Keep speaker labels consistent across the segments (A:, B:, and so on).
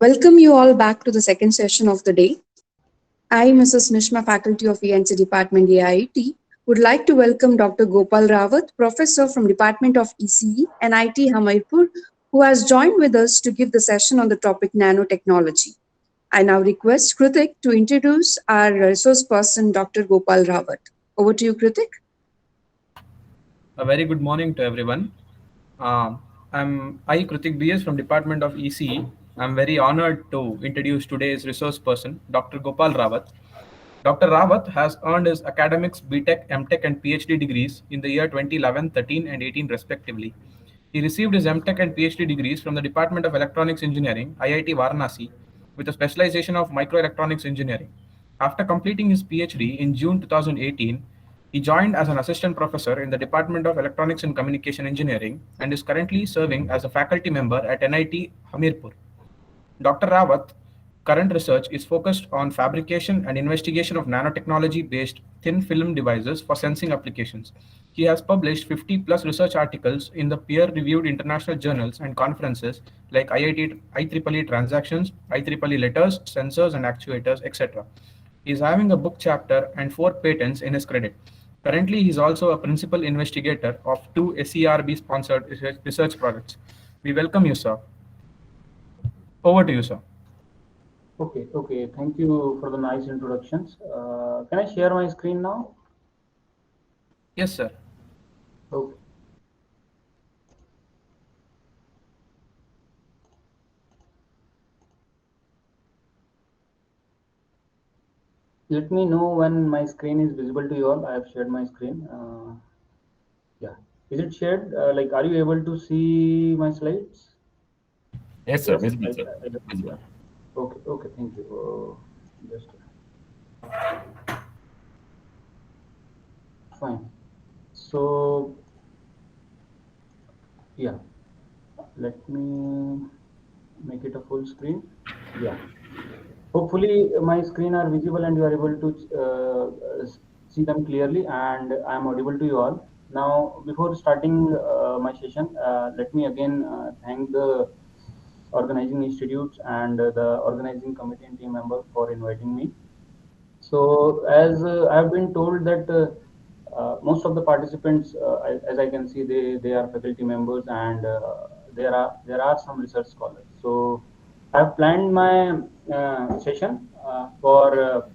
A: Welcome you all back to the second session of the day. I, Mrs. Mishma, Faculty of ENC Department AIT, would like to welcome Dr. Gopal Rawat, Professor from Department of ECE, NIT Hamirpur, who has joined with us to give the session on the topic nanotechnology. I now request Kritik to introduce our resource person, Dr. Gopal Rawat. Over to you, Kritik.
B: A very good morning to everyone. I'm Kritik BS from Department of ECE. I'm very honored to introduce today's resource person, Dr. Gopal Rawat. Dr. Rawat has earned his academics BTech, MTech, and PhD degrees in the year 2011, 13, and 18, respectively. He received his MTech and PhD degrees from the Department of Electronics Engineering, IIT Varanasi, with a specialization of microelectronics engineering. After completing his PhD in June 2018, he joined as an assistant professor in the Department of Electronics and Communication Engineering and is currently serving as a faculty member at NIT Hamirpur. Dr. Rawat current research is focused on fabrication and investigation of nanotechnology-based thin film devices for sensing applications. He has published 50 plus research articles in the peer-reviewed international journals and conferences like IEEE Transactions, IEEE Letters, Sensors and Actuators, etc. He is having a book chapter and 4 patents in his credit. Currently, he is also a principal investigator of 2 SERB-sponsored research projects. We welcome you, sir. Over to you, sir.
C: Okay. Thank you for the nice introductions. Can I share my screen now?
B: Yes, sir.
C: Okay. Let me know when my screen is visible to you all. I have shared my screen. Yeah. Is it shared? Are you able to see my slides?
D: Yes, sir.
C: Yes.
D: Visible, sir.
C: Yeah.
D: Visible.
C: Okay. Thank you. Just fine. So, yeah. Let me make it a full screen. Yeah. Hopefully my screen are visible and you are able to see them clearly and I am audible to you all. Now, before starting my session, let me again thank the organizing institutes and the organizing committee and team member for inviting me. So, as I have been told that most of the participants, as I can see, they are faculty members and there are some research scholars. So, I have planned my session for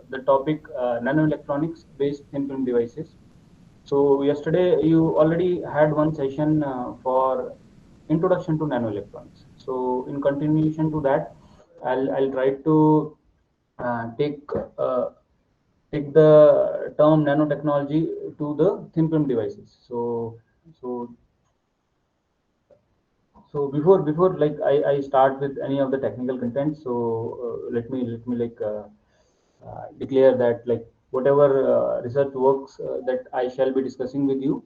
C: the topic nanoelectronics based thin film devices. So yesterday you already had one session for introduction to nanoelectronics. So in continuation to that, I'll try to uh, take uh, take the term nanotechnology to the thin film devices. So before like I start with any of the technical content, so let me declare that like whatever research works that I shall be discussing with you,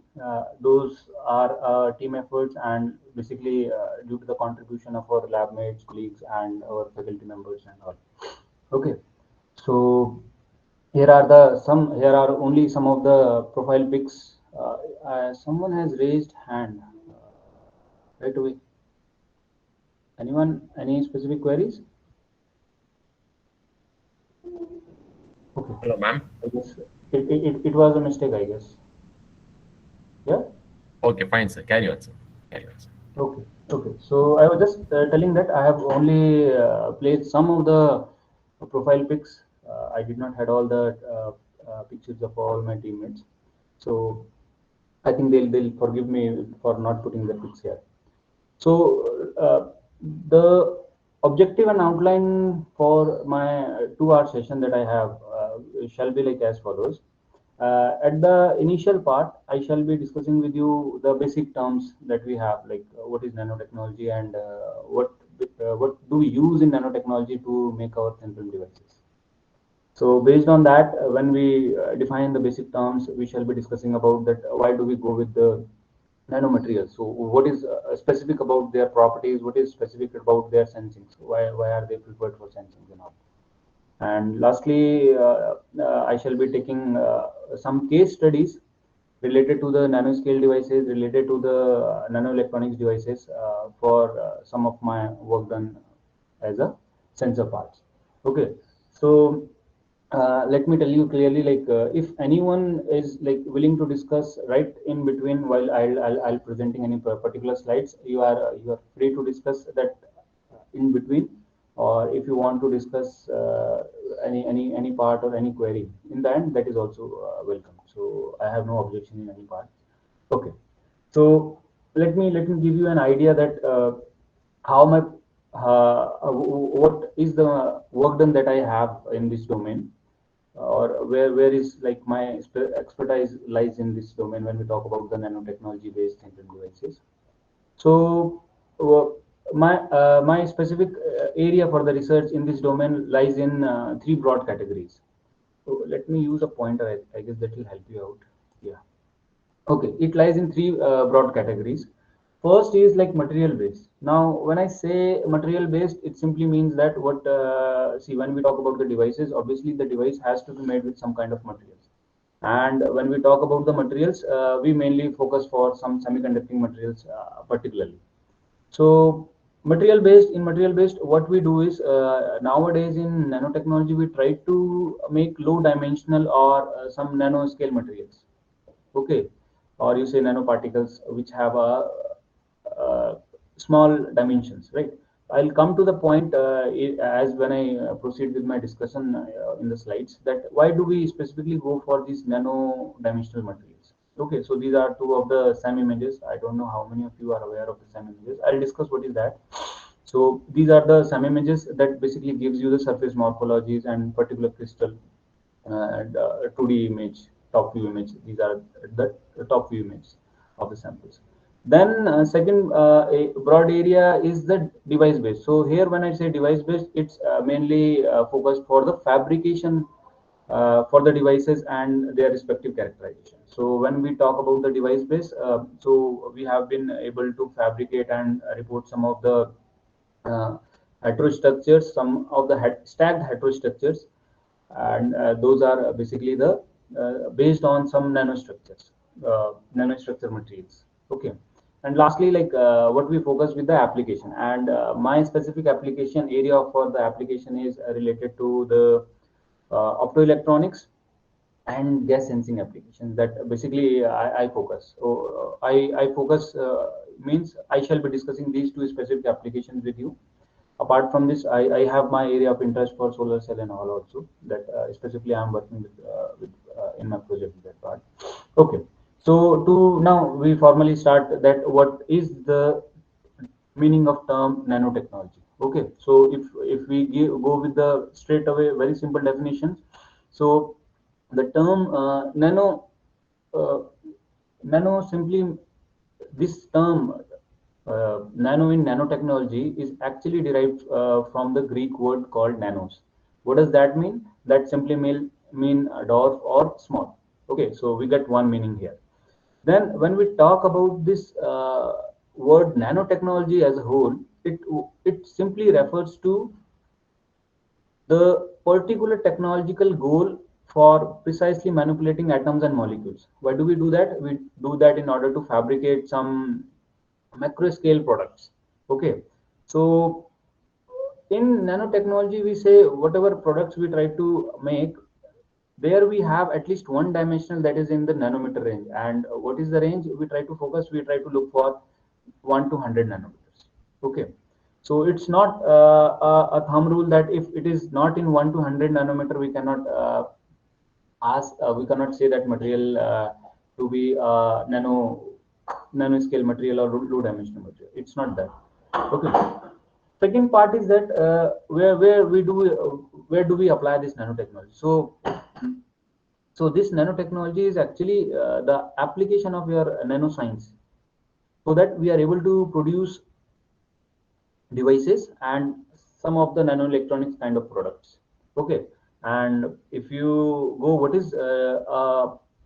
C: those are team efforts and basically due to the contribution of our lab mates, colleagues, and our faculty members and all. Okay, so here are only some of the profile pics. Someone has raised hand right away. Anyone? Any specific queries? Okay.
D: Hello, ma'am.
C: I guess it was a mistake, I guess. Yeah.
D: Okay, fine, sir. Carry on, sir. Carry on, sir.
C: Okay. So I was just telling that I have only placed some of the profile pics. I did not had all the pictures of all my teammates. So I think they'll forgive me for not putting the pics here. So the objective and outline for my 2 hour session that I have shall be like as follows. At the initial part, I shall be discussing with you the basic terms that we have, like what is nanotechnology and what do we use in nanotechnology to make our thin film devices. So based on that, when we define the basic terms, we shall be discussing about that why do we go with the nanomaterials. So what is specific about their properties? What is specific about their sensing? So why are they preferred for sensing and all? And lastly, I shall be taking some case studies related to the nanoscale devices, related to the nanoelectronics devices for some of my work done as a sensor parts. Okay, so let me tell you clearly, like if anyone is like willing to discuss right in between while I'll presenting any particular slides, you are free to discuss that in between, or if you want to discuss any part or any query in the end, that is also welcome. So I have no objection in any part. Okay, so let me give you an idea that how my what is the work done that I have in this domain, or where is like my expertise lies in this domain when we talk about the nanotechnology based thinking devices. So uh, my specific area for the research in this domain lies in three broad categories. So let me use a pointer. I guess that will help you out. Yeah. Okay, it lies in three broad categories. First is like material based. Now, when I say material based, it simply means that what see when we talk about the devices, obviously the device has to be made with some kind of materials. And when we talk about the materials, we mainly focus for some semiconducting materials particularly. So material based, what we do is nowadays in nanotechnology, we try to make low dimensional or some nanoscale materials. Okay, or you say nanoparticles which have a small dimensions, right? I'll come to the point as when I proceed with my discussion in the slides, that why do we specifically go for these nano dimensional materials. Okay, so these are two of the SAM images. I don't know how many of you are aware of the SAM images. I'll discuss what is that. So these are the SAM images that basically gives you the surface morphologies and particular crystal and 2D image, top view image. These are the top view image of the samples. Then second a broad area is the device based. So here when I say device based, it's mainly focused for the fabrication for the devices and their respective characterization. So when we talk about the device based, so we have been able to fabricate and report some of the uh, heterostructures, some of the stacked heterostructures, and those are basically the based on some nanostructure materials. Okay, and lastly, like what we focus with the application, and my specific application area for the application is related to the optoelectronics and gas sensing applications, that basically I focus. So I focus means I shall be discussing these two specific applications with you. Apart from this, I have my area of interest for solar cell and all also, that specifically I'm working with in my project with that part. Okay, so to now we formally start that what is the meaning of term nanotechnology. Okay, so if we go with the straight away very simple definitions, so the term uh, nano simply, this term nano in nanotechnology is actually derived from the Greek word called nanos. What does that mean? That simply mean dwarf or small. Okay, so we get one meaning here. Then when we talk about this word nanotechnology as a whole, it simply refers to the particular technological goal for precisely manipulating atoms and molecules. Why do we do that? We do that in order to fabricate some macro scale products. Okay, so in nanotechnology, we say whatever products we try to make, there we have at least one dimensional that is in the nanometer range. And what is the range we try to focus? We try to look for 1 to 100 nanometers. Okay, so it's not a thumb rule that if it is not in 1 to 100 nanometer, we cannot we cannot say that material to be nanoscale material or low dimensional material. It's not that. Okay, second part is that where do we apply this nanotechnology. So this nanotechnology is actually the application of your nanoscience, so that we are able to produce devices and some of the nanoelectronics kind of products. Okay, and if you go what is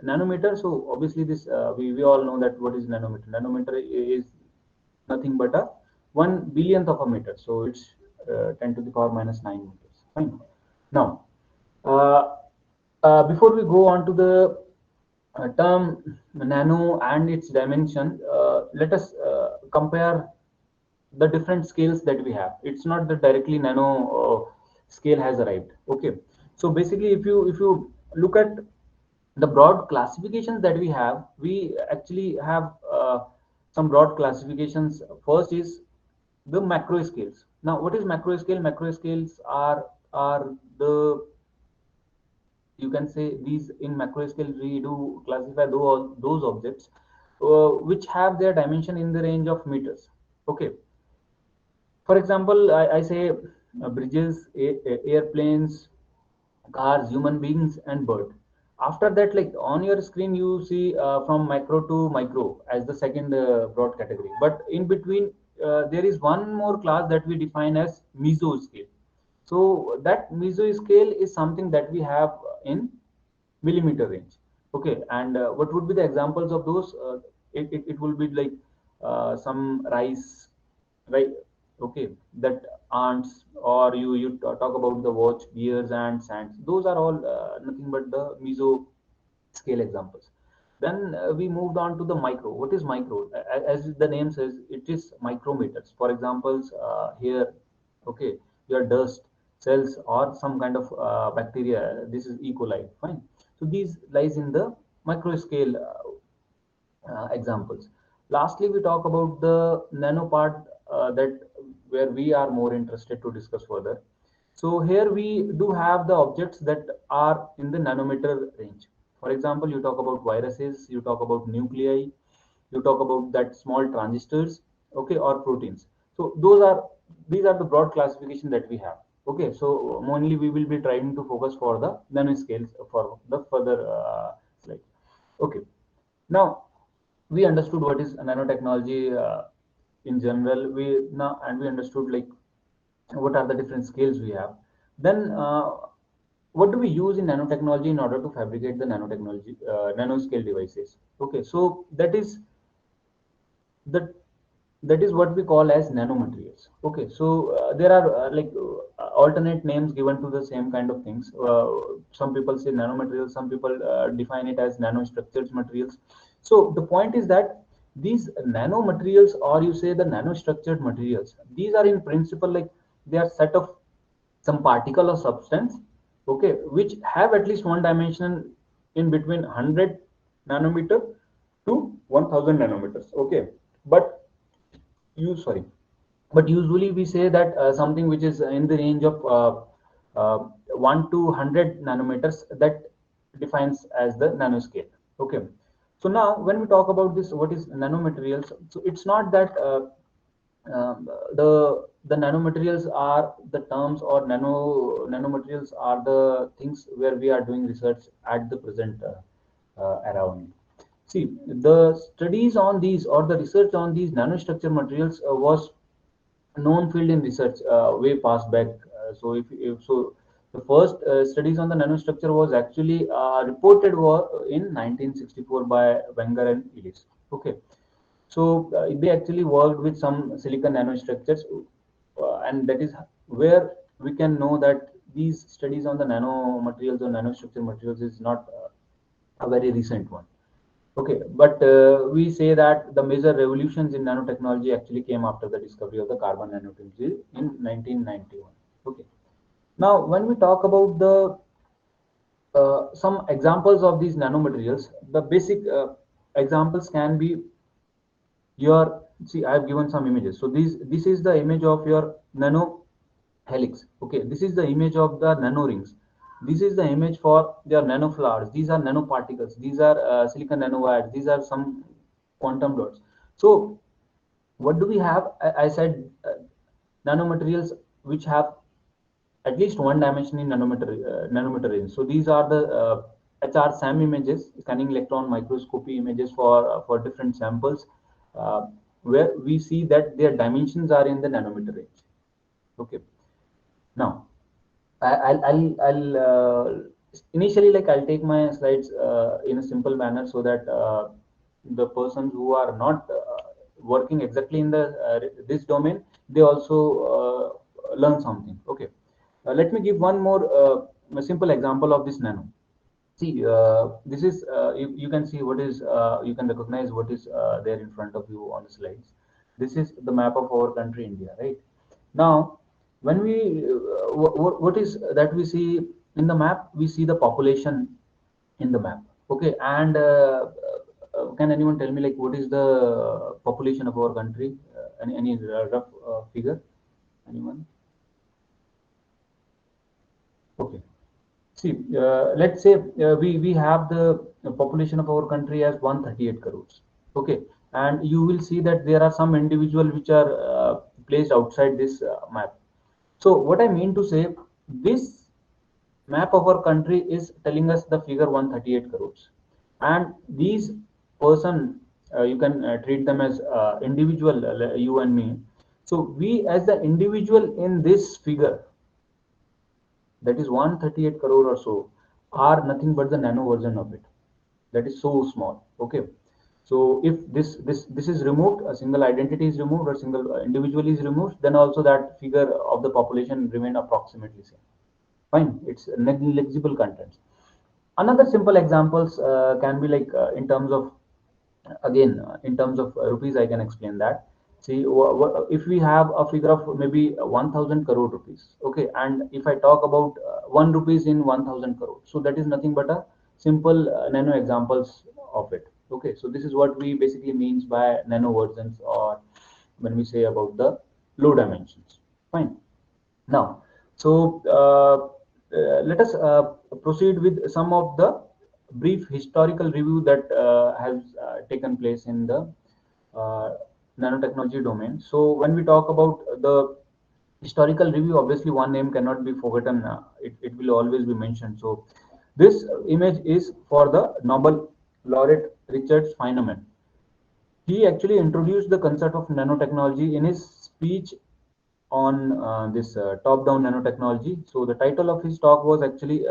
C: nanometer, so obviously this we all know that what is nanometer. Nanometer is nothing but a 1 billionth of a meter, so it's 10 to the power minus 9 meters. Fine. Now uh, before we go on to the term nano and its dimension, let us compare the different scales that we have. It's not that directly nano scale has arrived. Okay, so basically if you look at the broad classifications that we have, we actually have some broad classifications. First is the macro scales. Now, what is macro scale? Macro scales are the, you can say, these in macro scale we do classify those objects which have their dimension in the range of meters. Okay, for example, I say bridges, airplanes, cars, human beings, and bird. After that, like on your screen, you see from macro to micro as the second broad category. But in between, there is one more class that we define as mesoscale. So that mesoscale is something that we have in millimeter range. Okay, and what would be the examples of those? It will be like some rice, right? Okay, that ants, or you talk about the watch gears and sands. Those are all nothing but the meso scale examples. Then we moved on to the micro. What is micro? As the name says, it is micrometers. For examples, here, okay, your dust, cells, or some kind of bacteria. This is E. coli. Fine. So these lies in the micro scale examples. Lastly, we talk about the nano part, that where we are more interested to discuss further. So here we do have the objects that are in the nanometer range. For example, you talk about viruses, you talk about nuclei, you talk about that small transistors, okay, or proteins. So these are the broad classification that we have. Okay, so mainly we will be trying to focus for the nanoscales for the further slide. Okay, now we understood what is nanotechnology in general. We understood like what are the different scales we have. Then what do we use in nanotechnology in order to fabricate the nanotechnology nanoscale devices? Okay, so that that is what we call as nanomaterials. Okay, so there are alternate names given to the same kind of things. Some people say nanomaterials, some people define it as nanostructured materials. So the point is that these nanomaterials, or you say the nanostructured materials, these are in principle like they are set of some particle or substance, okay, which have at least one dimension in between 100 nanometer to 1000 nanometers. Okay, but you sorry but usually we say that something which is in the range of 1 to 100 nanometers, that defines as the nanoscale. Okay, so now when we talk about this, what is nanomaterials? So it's not that the nanomaterials are the terms, or nanomaterials are the things where we are doing research at the present era only. See, the studies on these, or the research on these nanostructure materials was known field in research way past back. If so, the first studies on the nanostructure was actually reported in 1964 by Wenger and Ellis. Okay, so they actually worked with some silicon nanostructures, and that is where we can know that these studies on the nanomaterials or nanostructure materials is not a very recent one. Okay, but we say that the major revolutions in nanotechnology actually came after the discovery of the carbon nanotechnology in 1991. Okay, now when we talk about the some examples of these nanomaterials, the basic examples can be your, see, I have given some images. So this is the image of your nano helix. Okay, this is the image of the nano rings. This is the image for their nanoflowers. These are nanoparticles. These are silicon nanowires. These are some quantum dots. So what do we have? I said nanomaterials which have at least one dimension in nanometer range. So these are the HR SAM images, scanning electron microscopy images for different samples, where we see that their dimensions are in the nanometer range. Okay, now I'll initially, like, I'll take my slides in a simple manner, so that the persons who are not working exactly in the this domain, they also learn something. Okay, let me give one more a simple example of this nano. See, this is you can see what is you can recognize what is there in front of you on the slides. This is the map of our country, India, right? Now, when we what is that we see in the map? We see the population in the map. Okay, and can anyone tell me like what is the population of our country? Any rough figure? Anyone? Okay. See, let's say we have the population of our country as 138 crores. Okay, and you will see that there are some individuals which are placed outside this map. So what I mean to say, this map of our country is telling us the figure 138 crores, and these person you can treat them as individual, you and me. So we as the individual in this figure, that is 138 crore or so, are nothing but the nano version of it. That is so small. Okay, so if this is removed, a single identity is removed, or single individual is removed, then also that figure of the population remain approximately same. Fine, it's negligible contents. Another simple examples can be like in terms of, again in terms of rupees, I can explain that. See, if we have a figure of maybe 1000 crore rupees, okay, and if I talk about 1 rupees in 1000 crore, so that is nothing but a simple nano examples of it. Okay, so this is what we basically means by nano versions, or when we say about the low dimensions. Fine. Now, so let us proceed with some of the brief historical review that has taken place in the uh, nanotechnology domain. So when we talk about the historical review, obviously one name cannot be forgotten. It will always be mentioned. So this image is for the Nobel laureate Richard Feynman. He actually introduced the concept of nanotechnology in his speech on this top-down nanotechnology. So the title of his talk was actually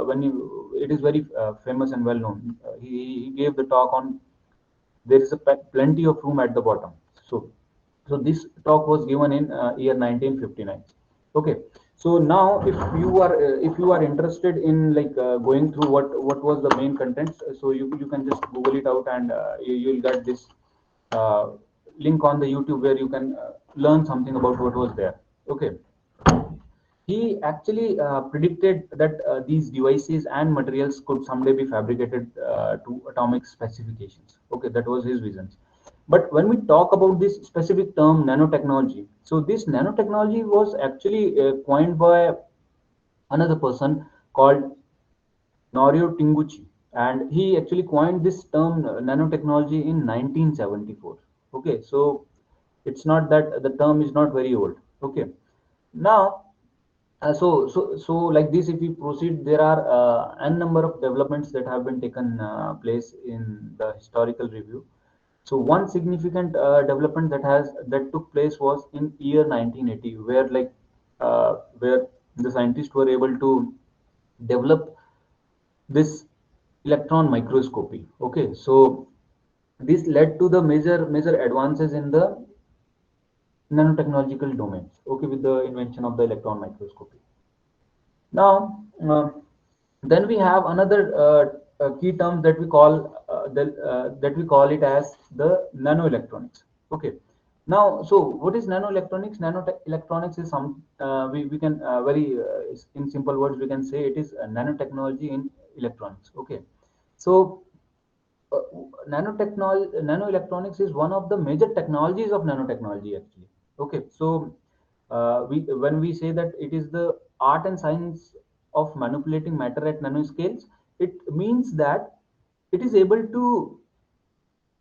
C: when you, it is very famous and well known. He gave the talk on there is a plenty of room at the bottom. So so this talk was given in year 1959. Okay. So now if you are interested in like going through what was the main contents, so you can just Google it out, and you'll get this uh, link on the YouTube where you can learn something about what was there. Okay. He actually predicted that these devices and materials could someday be fabricated to atomic specifications. Okay, that was his visions. But when we talk about this specific term nanotechnology, so this nanotechnology was actually coined by another person called Norio Tinguchi, and he actually coined this term nanotechnology in 1974. Okay, so it's not that the term is not very old. Okay, now like this, if we proceed, there are n number of developments that have been taken place in the historical review. So one significant development that took place was in year 1980, where where the scientists were able to develop this electron microscopy. Okay, so this led to the major advances in the nanotechnological domains. Okay, with the invention of the electron microscopy. Now, then we have another key term that we call that we call it as the nanoelectronics. Okay. Now, so what is nanoelectronics? Nanoelectronics is some we can very in simple words we can say it is nanotechnology in electronics. Okay. So uh, nanoelectronics is one of the major technologies of nanotechnology actually. Okay, so we when we say that it is the art and science of manipulating matter at nanoscales, it means that it is able to,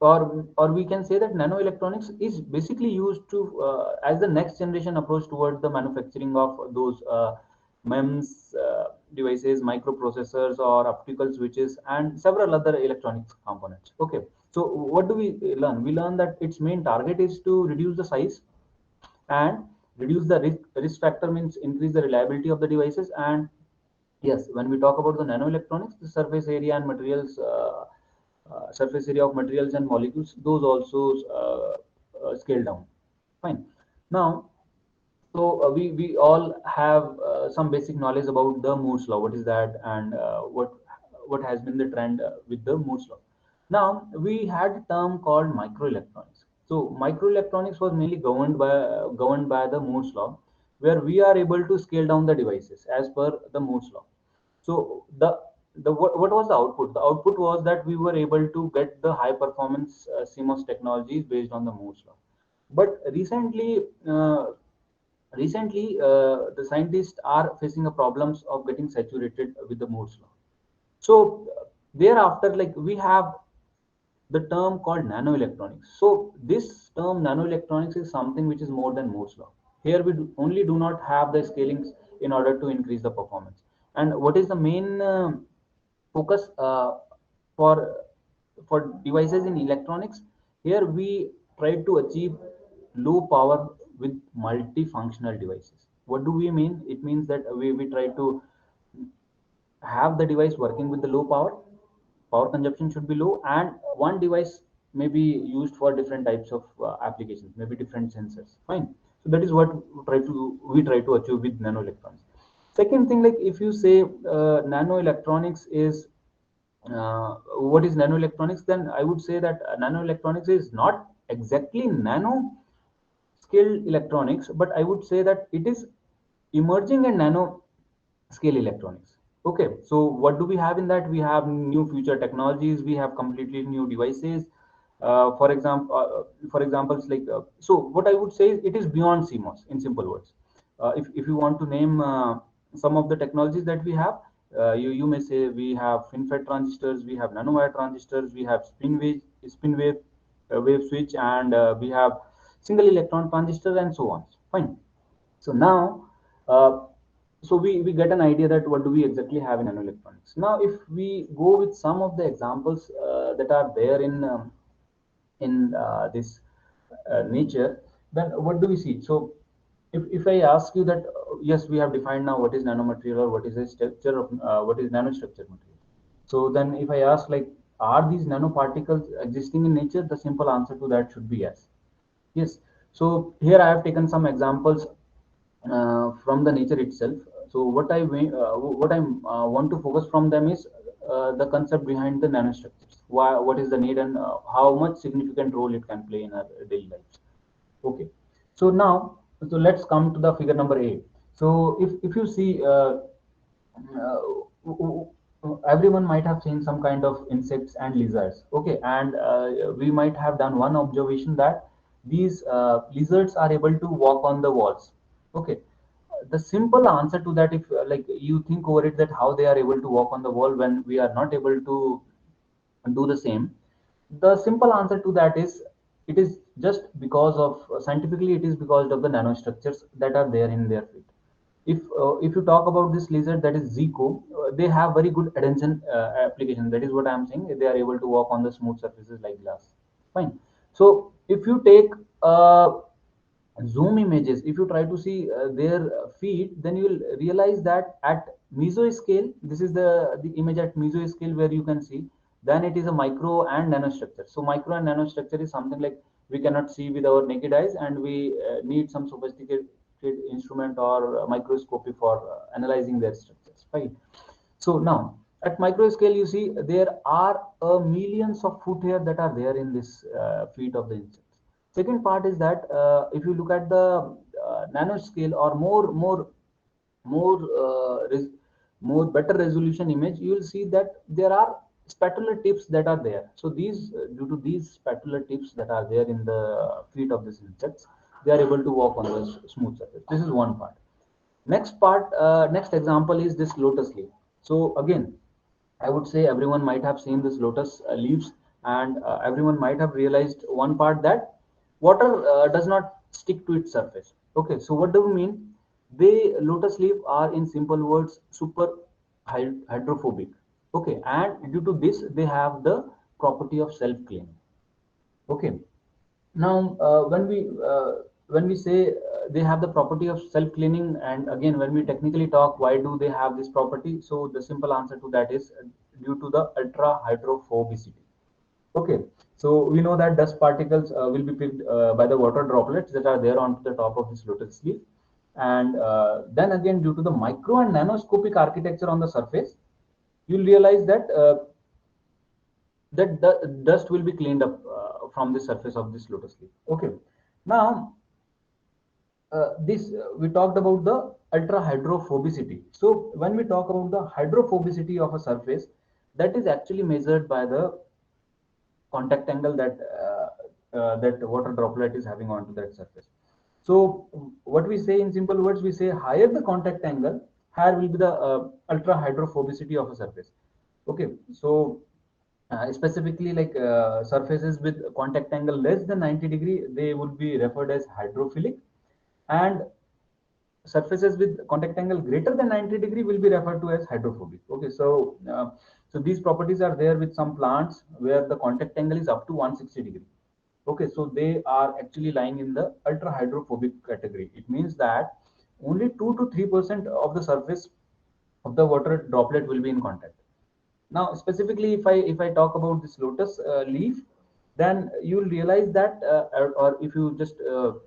C: or we can say that nanoelectronics is basically used to as the next generation approach towards the manufacturing of those MEMS devices, microprocessors, or optical switches, and several other electronic components. Okay, so what do we learn? We learn that its main target is to reduce the size and reduce the risk factor, means increase the reliability of the devices. And yes, when we talk about the nanoelectronics, the surface area and materials, surface area of materials and molecules, those also scale down. Fine. Now, so we all have some basic knowledge about the Moore's law. What is that, and what has been the trend with the Moore's law? Now we had a term called microelectronics. So microelectronics was mainly governed by the Moore's law, where we are able to scale down the devices as per the Moore's law. So what was the output? The output was that we were able to get the high performance CMOS technologies based on the Moore's law. But recently, the scientists are facing a problems of getting saturated with the Moore's law. So thereafter, like we have the term called nanoelectronics. So this term nanoelectronics is something which is more than Moore's law. Here we only do not have the scalings in order to increase the performance. And what is the main focus for devices in electronics? Here we try to achieve low power with multifunctional devices. What do we mean? It means that we try to have the device working with the low power consumption should be low, and one device may be used for different types of applications, maybe different sensors. Fine. So that is what we try to achieve with nanoelectronics. Second thing, like if you say nanoelectronics is what is nanoelectronics, then I would say that nanoelectronics is not exactly nano scale electronics, but I would say that it is emerging and nano scale electronics. Okay, so what do we have in that? We have new future technologies, we have completely new devices. For examples, like so what I would say is it is beyond CMOS in simple words. If you want to name some of the technologies that we have, you may say we have FinFET transistors, we have nanowire transistors, we have spin wave switch, and we have single electron transistor, and so on. Fine. So now, we get an idea that what do we exactly have in nanoelectronics. Now, if we go with some of the examples that are there in this nature, then what do we see? So, if I ask you that, yes, we have defined now what is nanomaterial or what is a structure of what is nanostructure material. So then, if I ask like, are these nanoparticles existing in nature? The simple answer to that should be yes. Yes. So here I have taken some examples from the nature itself. So what I want to focus from them is the concept behind the nanostructures. Why, what is the need, and how much significant role it can play in our daily lives. Okay. So now, so let's come to the figure number 8. So if you see, everyone might have seen some kind of insects and lizards. Okay, and we might have done one observation that these lizards are able to walk on the walls. Okay, the simple answer to that, if like you think over it, that how they are able to walk on the wall when we are not able to do the same, the simple answer to that is it is just because of scientifically it is because of the nanostructures that are there in their feet. If you talk about this lizard, that is Zico, they have very good adhesion application. That is what I am saying. They are able to walk on the smooth surfaces like glass. Fine. So if you take zoom images, if you try to see their feet, then you will realize that at mesoscale, this is the image at mesoscale where you can see, then it is a micro and nanostructure. So micro and nanostructure is something like we cannot see with our naked eyes, and we need some sophisticated instrument or microscopy for analyzing their structures, right? So now at micro scale, you see there are millions of foot hair that are there in this feet of the insects. Second part is that if you look at the nano scale or more more better resolution image, you will see that there are spatula tips that are there. So these due to these spatula tips that are there in the feet of these insects, they are able to walk on the smooth surface. This is one part. Next example is this lotus leaf. So again, I would say everyone might have seen this lotus leaves, and everyone might have realized one part, that water does not stick to its surface. Okay, so what do we mean? They lotus leaf are, in simple words, super hydrophobic. Okay, and due to this, they have the property of self cleaning. Okay, now when we say they have the property of self cleaning, and again when we technically talk, why do they have this property? So the simple answer to that is due to the ultra hydrophobicity. Okay, so we know that dust particles will be picked by the water droplets that are there onto the top of this lotus leaf, and then again due to the micro and nanoscopic architecture on the surface, you'll realize that that the dust will be cleaned up from the surface of this lotus leaf. Okay, now this we talked about the ultra hydrophobicity. So when we talk about the hydrophobicity of a surface, that is actually measured by the contact angle that water droplet is having onto that surface. So what we say in simple words, we say higher the contact angle, higher will be the ultra hydrophobicity of a surface. Okay, so specifically like surfaces with contact angle less than 90 degree, they would be referred as hydrophilic, and surfaces with contact angle greater than 90 degree will be referred to as hydrophobic. Okay, so these properties are there with some plants where the contact angle is up to 160 degree. Okay, so they are actually lying in the ultra hydrophobic category. It means that only 2 to 3% of the surface of the water droplet will be in contact. Now, specifically, if I talk about this lotus leaf, then you'll realize that, or if you just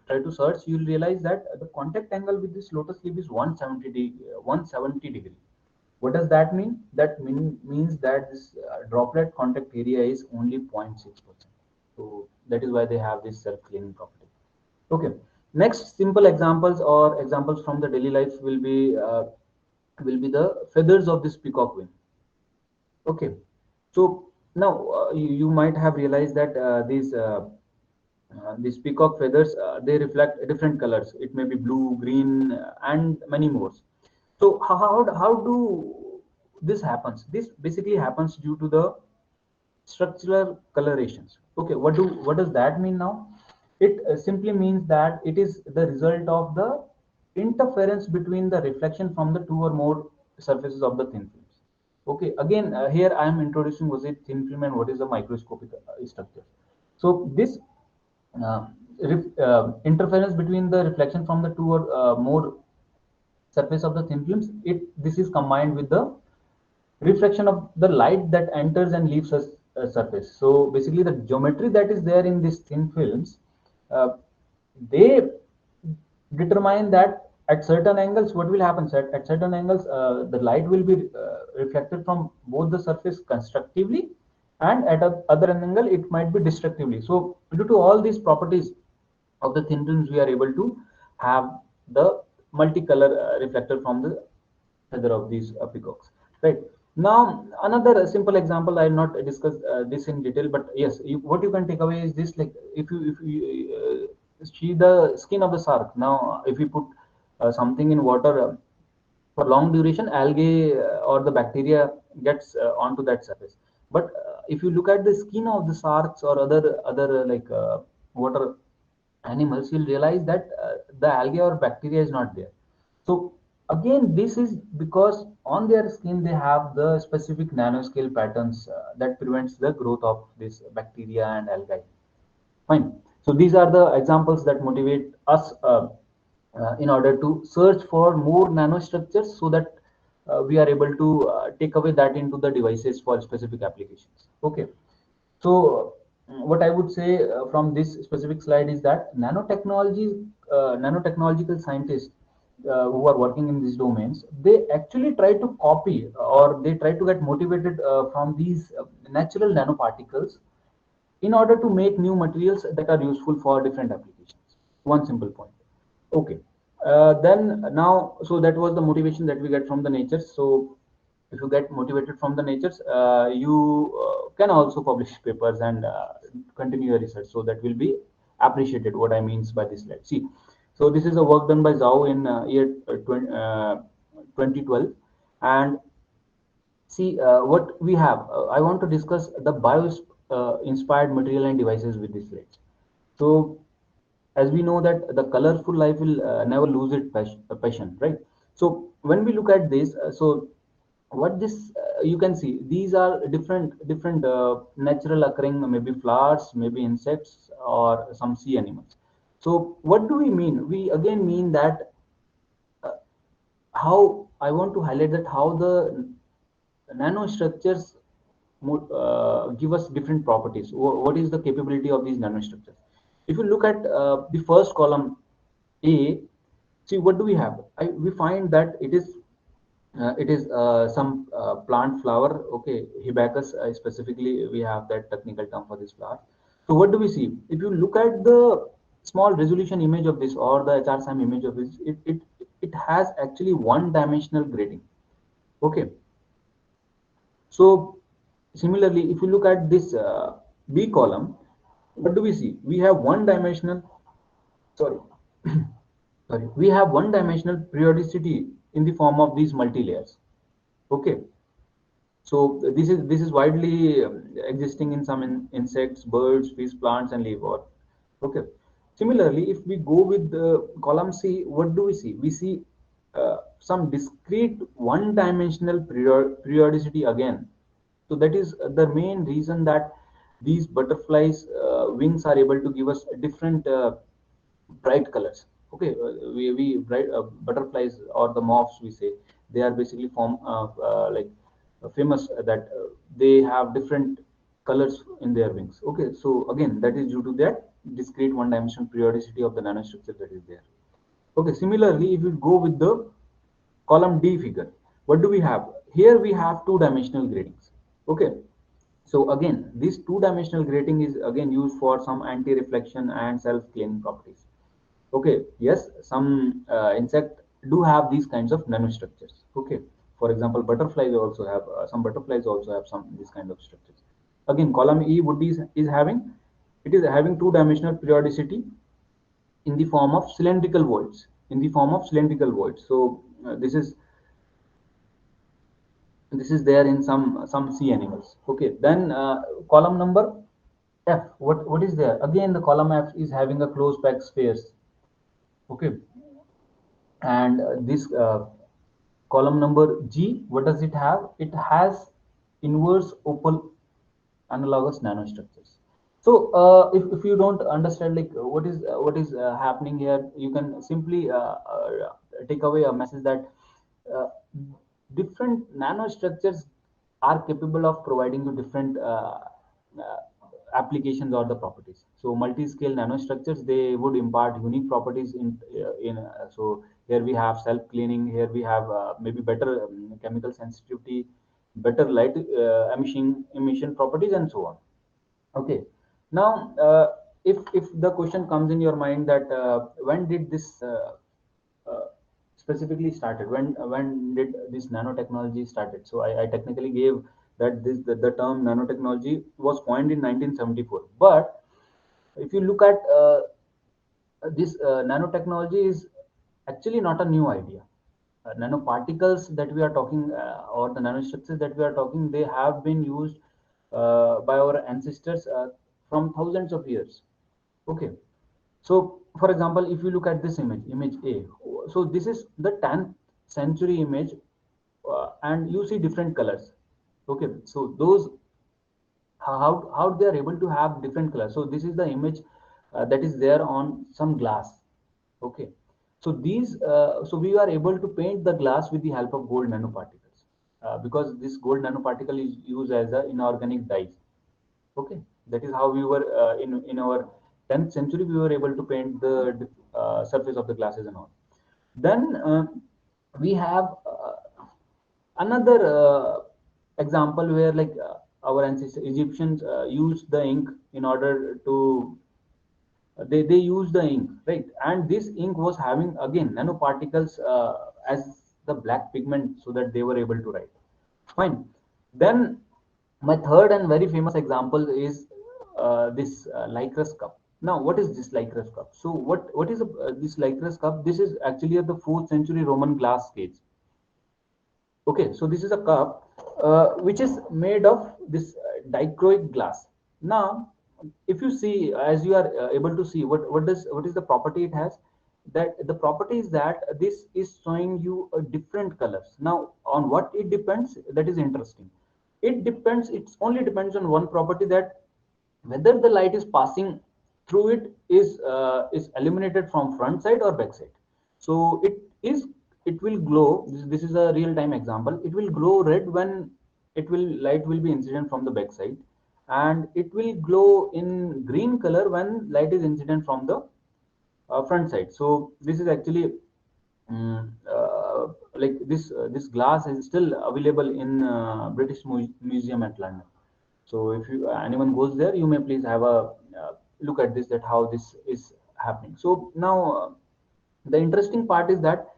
C: try to search, you'll realize that the contact angle with this lotus leaf is 170 degree. What does that mean? That means that this droplet contact area is only 0.6%. So that is why they have this self-cleaning property. Okay. Next, simple examples or examples from the daily life will be the feathers of this peacock wing. Okay, so now you might have realized that these peacock feathers, they reflect different colors. It may be blue, green, and many more. So how do this happens? This basically happens due to the structural colorations. Okay, what does that mean now? It simply means that it is the result of the interference between the reflection from the two or more surfaces of the thin films. Okay, again, here I am introducing what is thin film and what is the microscopic structure. So this uh, interference between the reflection from the two or more surface of the thin films, this is combined with the reflection of the light that enters and leaves a surface. So basically, the geometry that is there in these thin films, uh, they determine that at certain angles, what will happen? At certain angles, the light will be reflected from both the surface constructively, and at other angle, it might be destructively. So due to all these properties of the thin films, we are able to have the multicolor reflector from the feather of these peacocks, right? Now another simple example, I will not discuss this in detail, but yes, what you can take away is this: like if you see the skin of the shark. Now if you put something in water for long duration, algae or the bacteria gets onto that surface. But if you look at the skin of the sharks or other water animals, you'll realize that the algae or bacteria is not there. So again, this is because on their skin they have the specific nanoscale patterns that prevents the growth of this bacteria and algae. Fine. So these are the examples that motivate us in order to search for more nanostructures, so that we are able to take away that into the devices for specific applications. Okay. So what I would say from this specific slide is that nanotechnological scientists who are working in these domains, they actually try to copy or they try to get motivated from these natural nanoparticles in order to make new materials that are useful for different applications. One simple point. Okay. Then now, so that was the motivation that we get from the nature. So if you get motivated from the natures, you can also publish papers and continue your research. So that will be appreciated. What I means by this slide. See, so this is a work done by Zhao in year 2012, and see what we have. I want to discuss the bio inspired material and devices with this slide. So as we know that the colorful life will never lose its passion, right? So when we look at this, so what this you can see, these are different natural occurring, maybe flowers, maybe insects, or some sea animals. So what do we mean? We again mean that uh, how I want to highlight that how the nanostructures give us different properties. What is the capability of these nanostructures? If you look at the first column A, see what do we have? We find that it is some plant flower. Okay, Hibiscus specifically, we have that technical term for this flower. So what do we see? If you look at the small resolution image of this or the HRSAM image of this, it has actually one dimensional grading. Okay. So similarly, if you look at this B column, what do we see? We have one dimensional, sorry, sorry, we have one dimensional periodicity in the form of these multi-layers. Okay. So this is widely existing in some insects, birds, fish, plants, and leaf. Or okay. Similarly, if we go with the column C, what do we see? We see some discrete one-dimensional periodicity again. So that is the main reason that these butterflies' wings are able to give us different bright colors. Okay, we bright butterflies or the moths, we say they are basically like famous that they have different colors in their wings. Okay, so again that is due to that discrete one dimensional periodicity of the nanostructure that is there. Okay, similarly, if we go with the column D figure, what do we have here? We have two-dimensional gradings. Okay, so again this two-dimensional grading is again used for some anti-reflection and self-cleaning properties. Okay, yes, some insect do have these kinds of nanostructures. Okay, for example, butterflies also have some butterflies also have some these kind of structures. Again, column E would be is having, it is having two-dimensional periodicity in the form of cylindrical voids. In the form of cylindrical voids. So this is there in some sea animals. Okay, then column number F. What is there? Again, the column F is having a closed packed spheres. Okay, and this column number G, what does it have? It has inverse opal analogous nanostructures. So if you don't understand like what is happening here, you can simply take away a message that uh, different nanostructures are capable of providing you different uh, applications or the properties. So multi-scale nanostructures, they would impart unique properties in so here we have self-cleaning, here we have maybe better chemical sensitivity, better light emission properties, and so on. Okay. Now, if the question comes in your mind that when did this uh, specifically started? When did this nanotechnology started? So I technically gave that the term nanotechnology was coined in 1974. But if you look at this nanotechnology is actually not a new idea. Nanoparticles that we are talking or the nanostructures that we are talking, they have been used by our ancestors from thousands of years. Okay, so for example, if you look at this image A, so this is the 10th century image, and you see different colors. Okay, so those how they are able to have different colors. So this is the image that is there on some glass. Okay, so so we are able to paint the glass with the help of gold nanoparticles, because this gold nanoparticle is used as a inorganic dyes. Okay, that is how we were in our 10th century we were able to paint the surface of the glasses and all. Then we have another example where like our ancestors Egyptians used the ink in order to they use the ink, right? And this ink was having again nanoparticles as the black pigment so that they were able to write. Fine. Then my third and very famous example is this Lycurgus cup. Now, what is this Lycurgus cup? So, what is this Lycurgus cup? This is actually of the 4th century Roman glass cage. Okay, so this is a cup which is made of this dichroic glass. Now, if you see, as you are able to see, what is the property it has? That the property is that this is showing you different colors. Now, on what it depends? That is interesting. It depends. It only depends on one property, that whether the light is passing through it is illuminated from front side or back side. So it will glow. This is a real time example. It will glow red when light will be incident from the back side, and it will glow in green color when light is incident from the front side. So this is actually like this glass is still available in British Museum at London. So if anyone goes there, you may please have a look at this, that how this is happening. So now the interesting part is that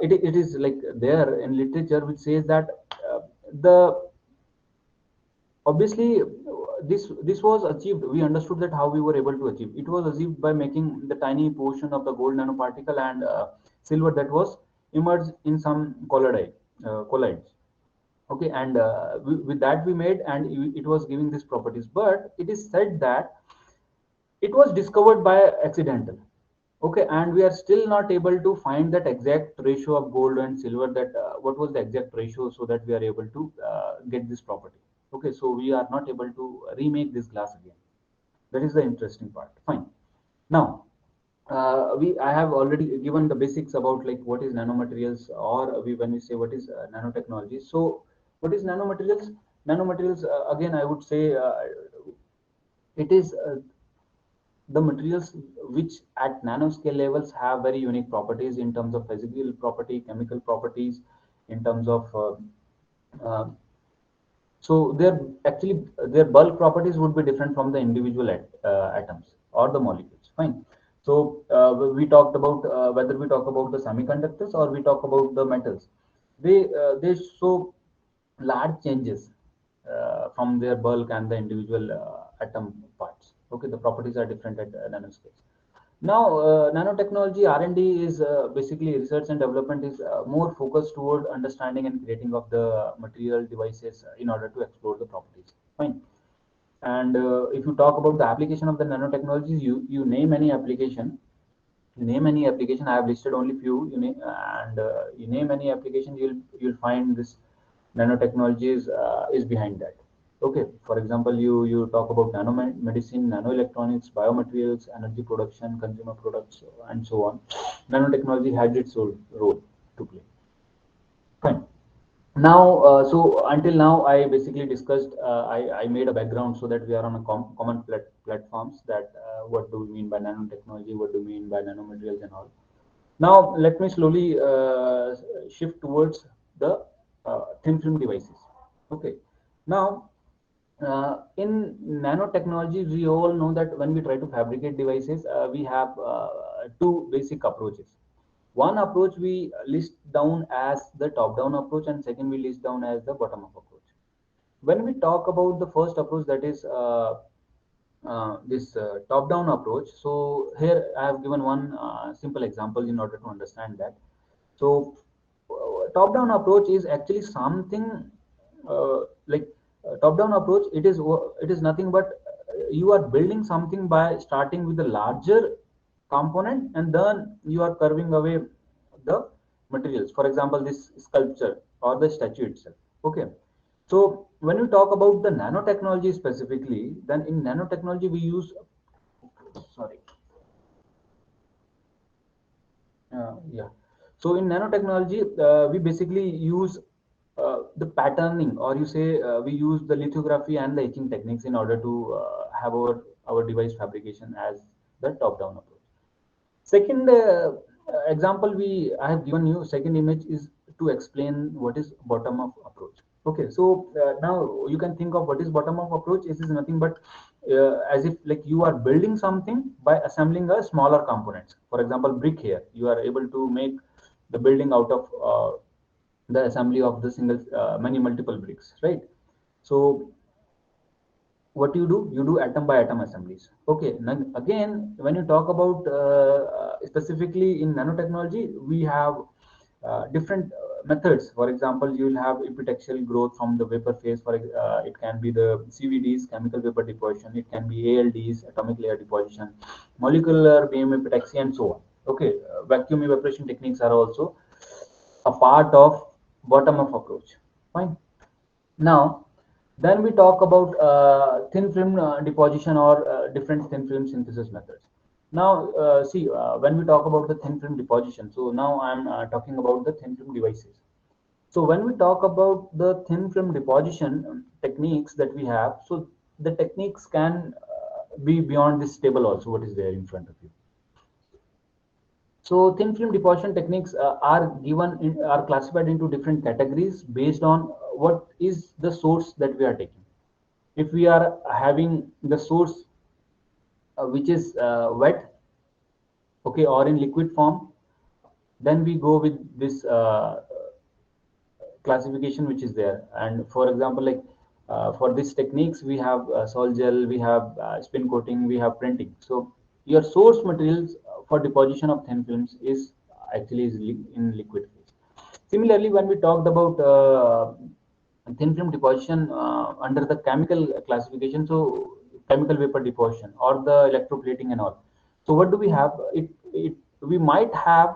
C: it is like there in literature which says that the obviously this was achieved. We understood that how we were able to achieve it was achieved by making the tiny portion of the gold nanoparticle and silver that was emerged in some colloids. Okay, and with that we made, and it was giving these properties, but it is said that it was discovered by accidental. Okay, and we are still not able to find that exact ratio of gold and silver, that what was the exact ratio, so that we are able to get this property. Okay, so we are not able to remake this glass again. That is the interesting part. Fine. Now we I have already given the basics about like what is nanomaterials, or when we say what is nanotechnology. So what is nanomaterials? Nanomaterials, again I would say, it is the materials which at nanoscale levels have very unique properties in terms of physical property, chemical properties, in terms of uh, so their bulk properties would be different from the individual atoms or the molecules. Fine. So we talked about whether we talk about the semiconductors or we talk about the metals, they show large changes from their bulk and the individual atom parts. Okay, the properties are different at nanoscales. Now, nanotechnology R&D is basically research and development is more focused toward understanding and creating of the material devices in order to explore the properties. Fine. And if you talk about the application of the nanotechnologies, you name any application, I have listed only few. You name any application, you'll find this nanotechnology is behind that. Okay, for example, you talk about nanomedicine, nanoelectronics, biomaterials, energy production, consumer products, and so on. Nanotechnology had its role to play. Fine. Now, so until now, I basically discussed. I made a background so that we are on a common platforms. That what do we mean by nanotechnology? What do we mean by nanomaterials and all? Now, let me slowly shift towards the thin film devices. Okay. Now, in nanotechnology, we all know that when we try to fabricate devices, we have two basic approaches. One approach we list down as the top-down approach, and second we list down as the bottom-up approach. When we talk about the first approach, that is this top-down approach. So here I have given one simple example in order to understand that. So top-down approach is actually something like top-down approach. It is nothing but you are building something by starting with the larger component, and then you are curving away the materials. For example, this sculpture or the statue itself. Okay. So when we talk about the nanotechnology specifically, then in nanotechnology we use, sorry, yeah. So in nanotechnology, we basically use the patterning, or you say we use the lithography and the etching techniques in order to have our device fabrication as the top-down approach. Second example I have given you, second image is to explain what is bottom-up approach. Okay, so now you can think of what is bottom-up approach. This is nothing but as if like you are building something by assembling a smaller components. For example, brick here, you are able to make the building out of the assembly of the single many multiple bricks, right? So what you do atom by atom assemblies. Okay, now again, when you talk about specifically in nanotechnology, we have different methods. For example, you will have epitaxial growth from the vapor phase. It can be the CVDs, chemical vapor deposition. It can be ALDs, atomic layer deposition, molecular beam epitaxy, and so on. Okay, vacuum evaporation techniques are also a part of bottom-up approach. Fine. Now, then we talk about thin film deposition, or different thin film synthesis methods. Now, see, when we talk about the thin film deposition, so now I'm talking about the thin film devices. So when we talk about the thin film deposition techniques that we have, so the techniques can be beyond this table also, what is there in front of you. So thin film deposition techniques are classified into different categories based on what is the source that we are taking. if we are having the source which is wet, okay, or in liquid form, then we go with this classification which is there. And for example, like for these techniques, we have sol gel, we have spin coating, we have printing. So your source materials for deposition of thin films is actually in liquid phase. Similarly, when we talked about thin film deposition under the chemical classification, so chemical vapor deposition or the electroplating and all. So what do we have? It we might have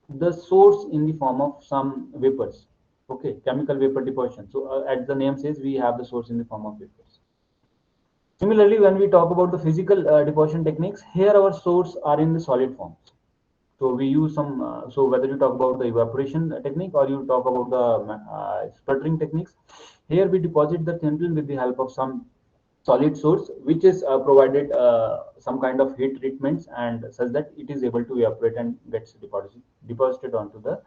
C: the source in the form of some vapors. Okay, chemical vapor deposition. So as the name says, we have the source in the form of vapors. Similarly, when we talk about the physical deposition techniques, here our source are in the solid forms. So we use some, so whether you talk about the evaporation technique or you talk about the sputtering techniques, here we deposit the thin film with the help of some solid source, which is provided some kind of heat treatments and such that it is able to evaporate and gets deposited onto the.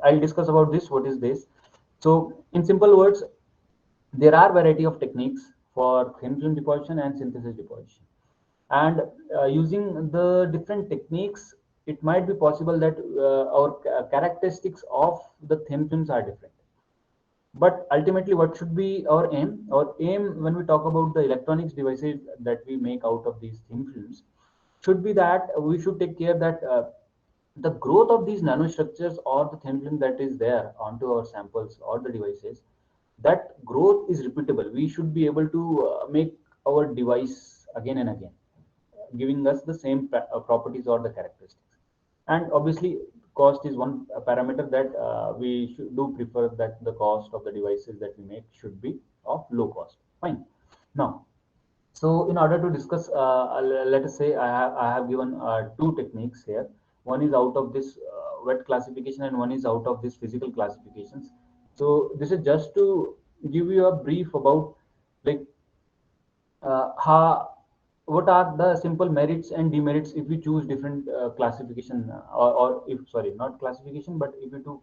C: I'll discuss about this. What is this? So in simple words, there are variety of techniques for thin film deposition and synthesis deposition, and using the different techniques, it might be possible that our characteristics of the thin films are different. But ultimately, what should be our aim? Our aim, when we talk about the electronics devices that we make out of these thin films, should be that we should take care that the growth of these nanostructures or the thin film that is there onto our samples or the devices, that growth is repeatable. We should be able to make our device again and again, giving us the same properties or the characteristics. And obviously, cost is one parameter that we should do prefer that the cost of the devices that we make should be of low cost. Fine. Now, so in order to discuss, let us say I have given two techniques here. One is out of this wet classification and one is out of this physical classifications. So this is just to give you a brief about like how what are the simple merits and demerits if we choose different classification or if sorry not classification but if we to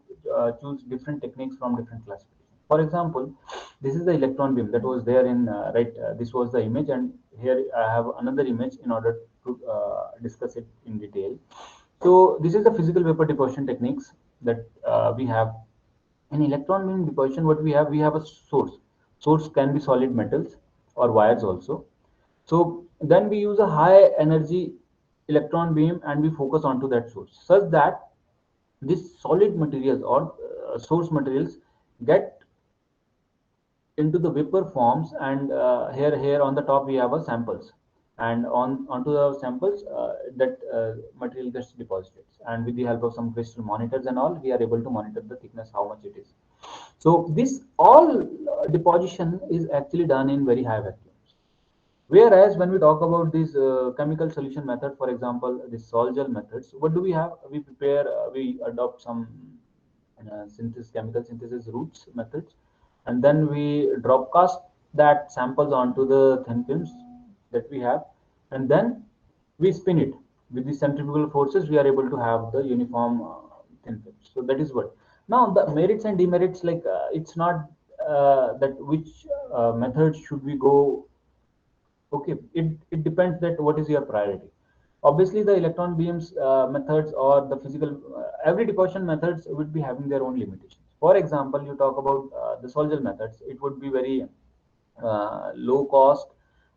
C: choose different techniques from different classification. For example, this is the electron beam that was there in right, this was the image, and here I have another image in order to discuss it in detail. So this is the physical vapor deposition techniques that we have. In electron beam deposition, what we have a source can be solid metals or wires also. So then we use a high energy electron beam and we focus onto that source such that this solid materials or source materials get into the vapor forms, and here on the top we have a samples, and on onto the samples that material gets deposited, and with the help of some crystal monitors and all, we are able to monitor the thickness how much it is. So this all deposition is actually done in very high vacuums. Whereas when we talk about this chemical solution method, for example, the sol gel methods, what do we have? We prepare, we adopt some chemical synthesis routes methods, and then we drop cast that samples onto the thin films that we have, and then we spin it with the centrifugal forces. We are able to have the uniform thin films. So that is what. Now the merits and demerits, like it's not that which method should we go. Okay, it depends that what is your priority. Obviously, the electron beams methods or the physical, every deposition methods would be having their own limitations. For example, you talk about the sol gel methods, it would be very low cost,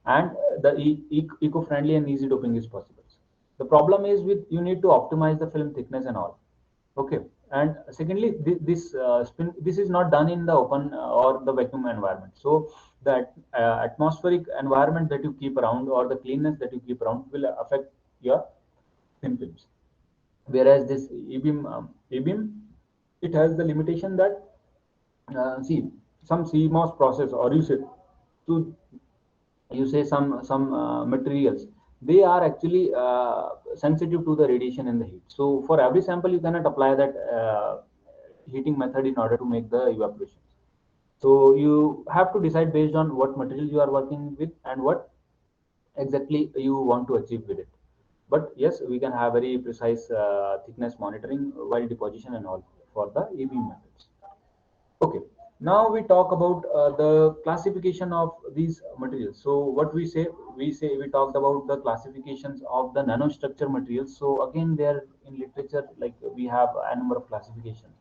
C: and the eco-friendly and easy doping is possible. The problem is with you need to optimize the film thickness and all. Okay, and secondly, this spin, this is not done in the open or the vacuum environment. So that atmospheric environment that you keep around or the cleanness that you keep around will affect your thin films. Whereas this e-beam, it has the limitation that see some CMOS process, or you say to you say some materials, they are actually sensitive to the radiation and the heat. So for every sample you cannot apply that heating method in order to make the evaporation. So you have to decide based on what material you are working with and what exactly you want to achieve with it. But yes, we can have very precise thickness monitoring while deposition and all for the e-beam methods. Okay, Now we talk about the classification of these materials. So what we talked about the classifications of the nanostructure materials. So again, there in literature, like we have a number of classifications,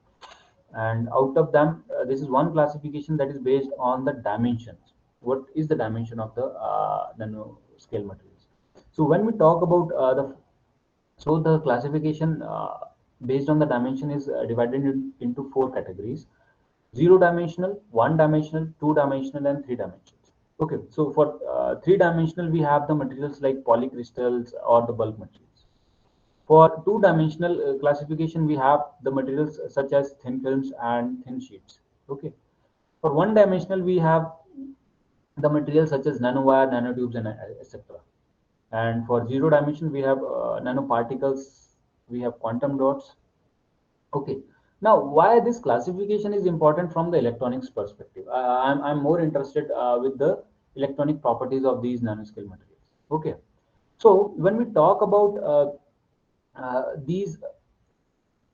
C: and out of them, this is one classification that is based on the dimensions. What is the dimension of the nanoscale materials? So when we talk about the classification based on the dimension is divided into four categories: zero dimensional, one dimensional, two dimensional, and three dimensional. Okay, so for three dimensional, we have the materials like polycrystals or the bulk materials. For two dimensional classification, we have the materials such as thin films and thin sheets. Okay, for one dimensional, we have the materials such as nanowire, nanotubes, and etc. And for zero dimension, we have nanoparticles, we have quantum dots. Okay. Now, why this classification is important from the electronics perspective? I'm more interested with the electronic properties of these nanoscale materials. Okay. So when we talk about these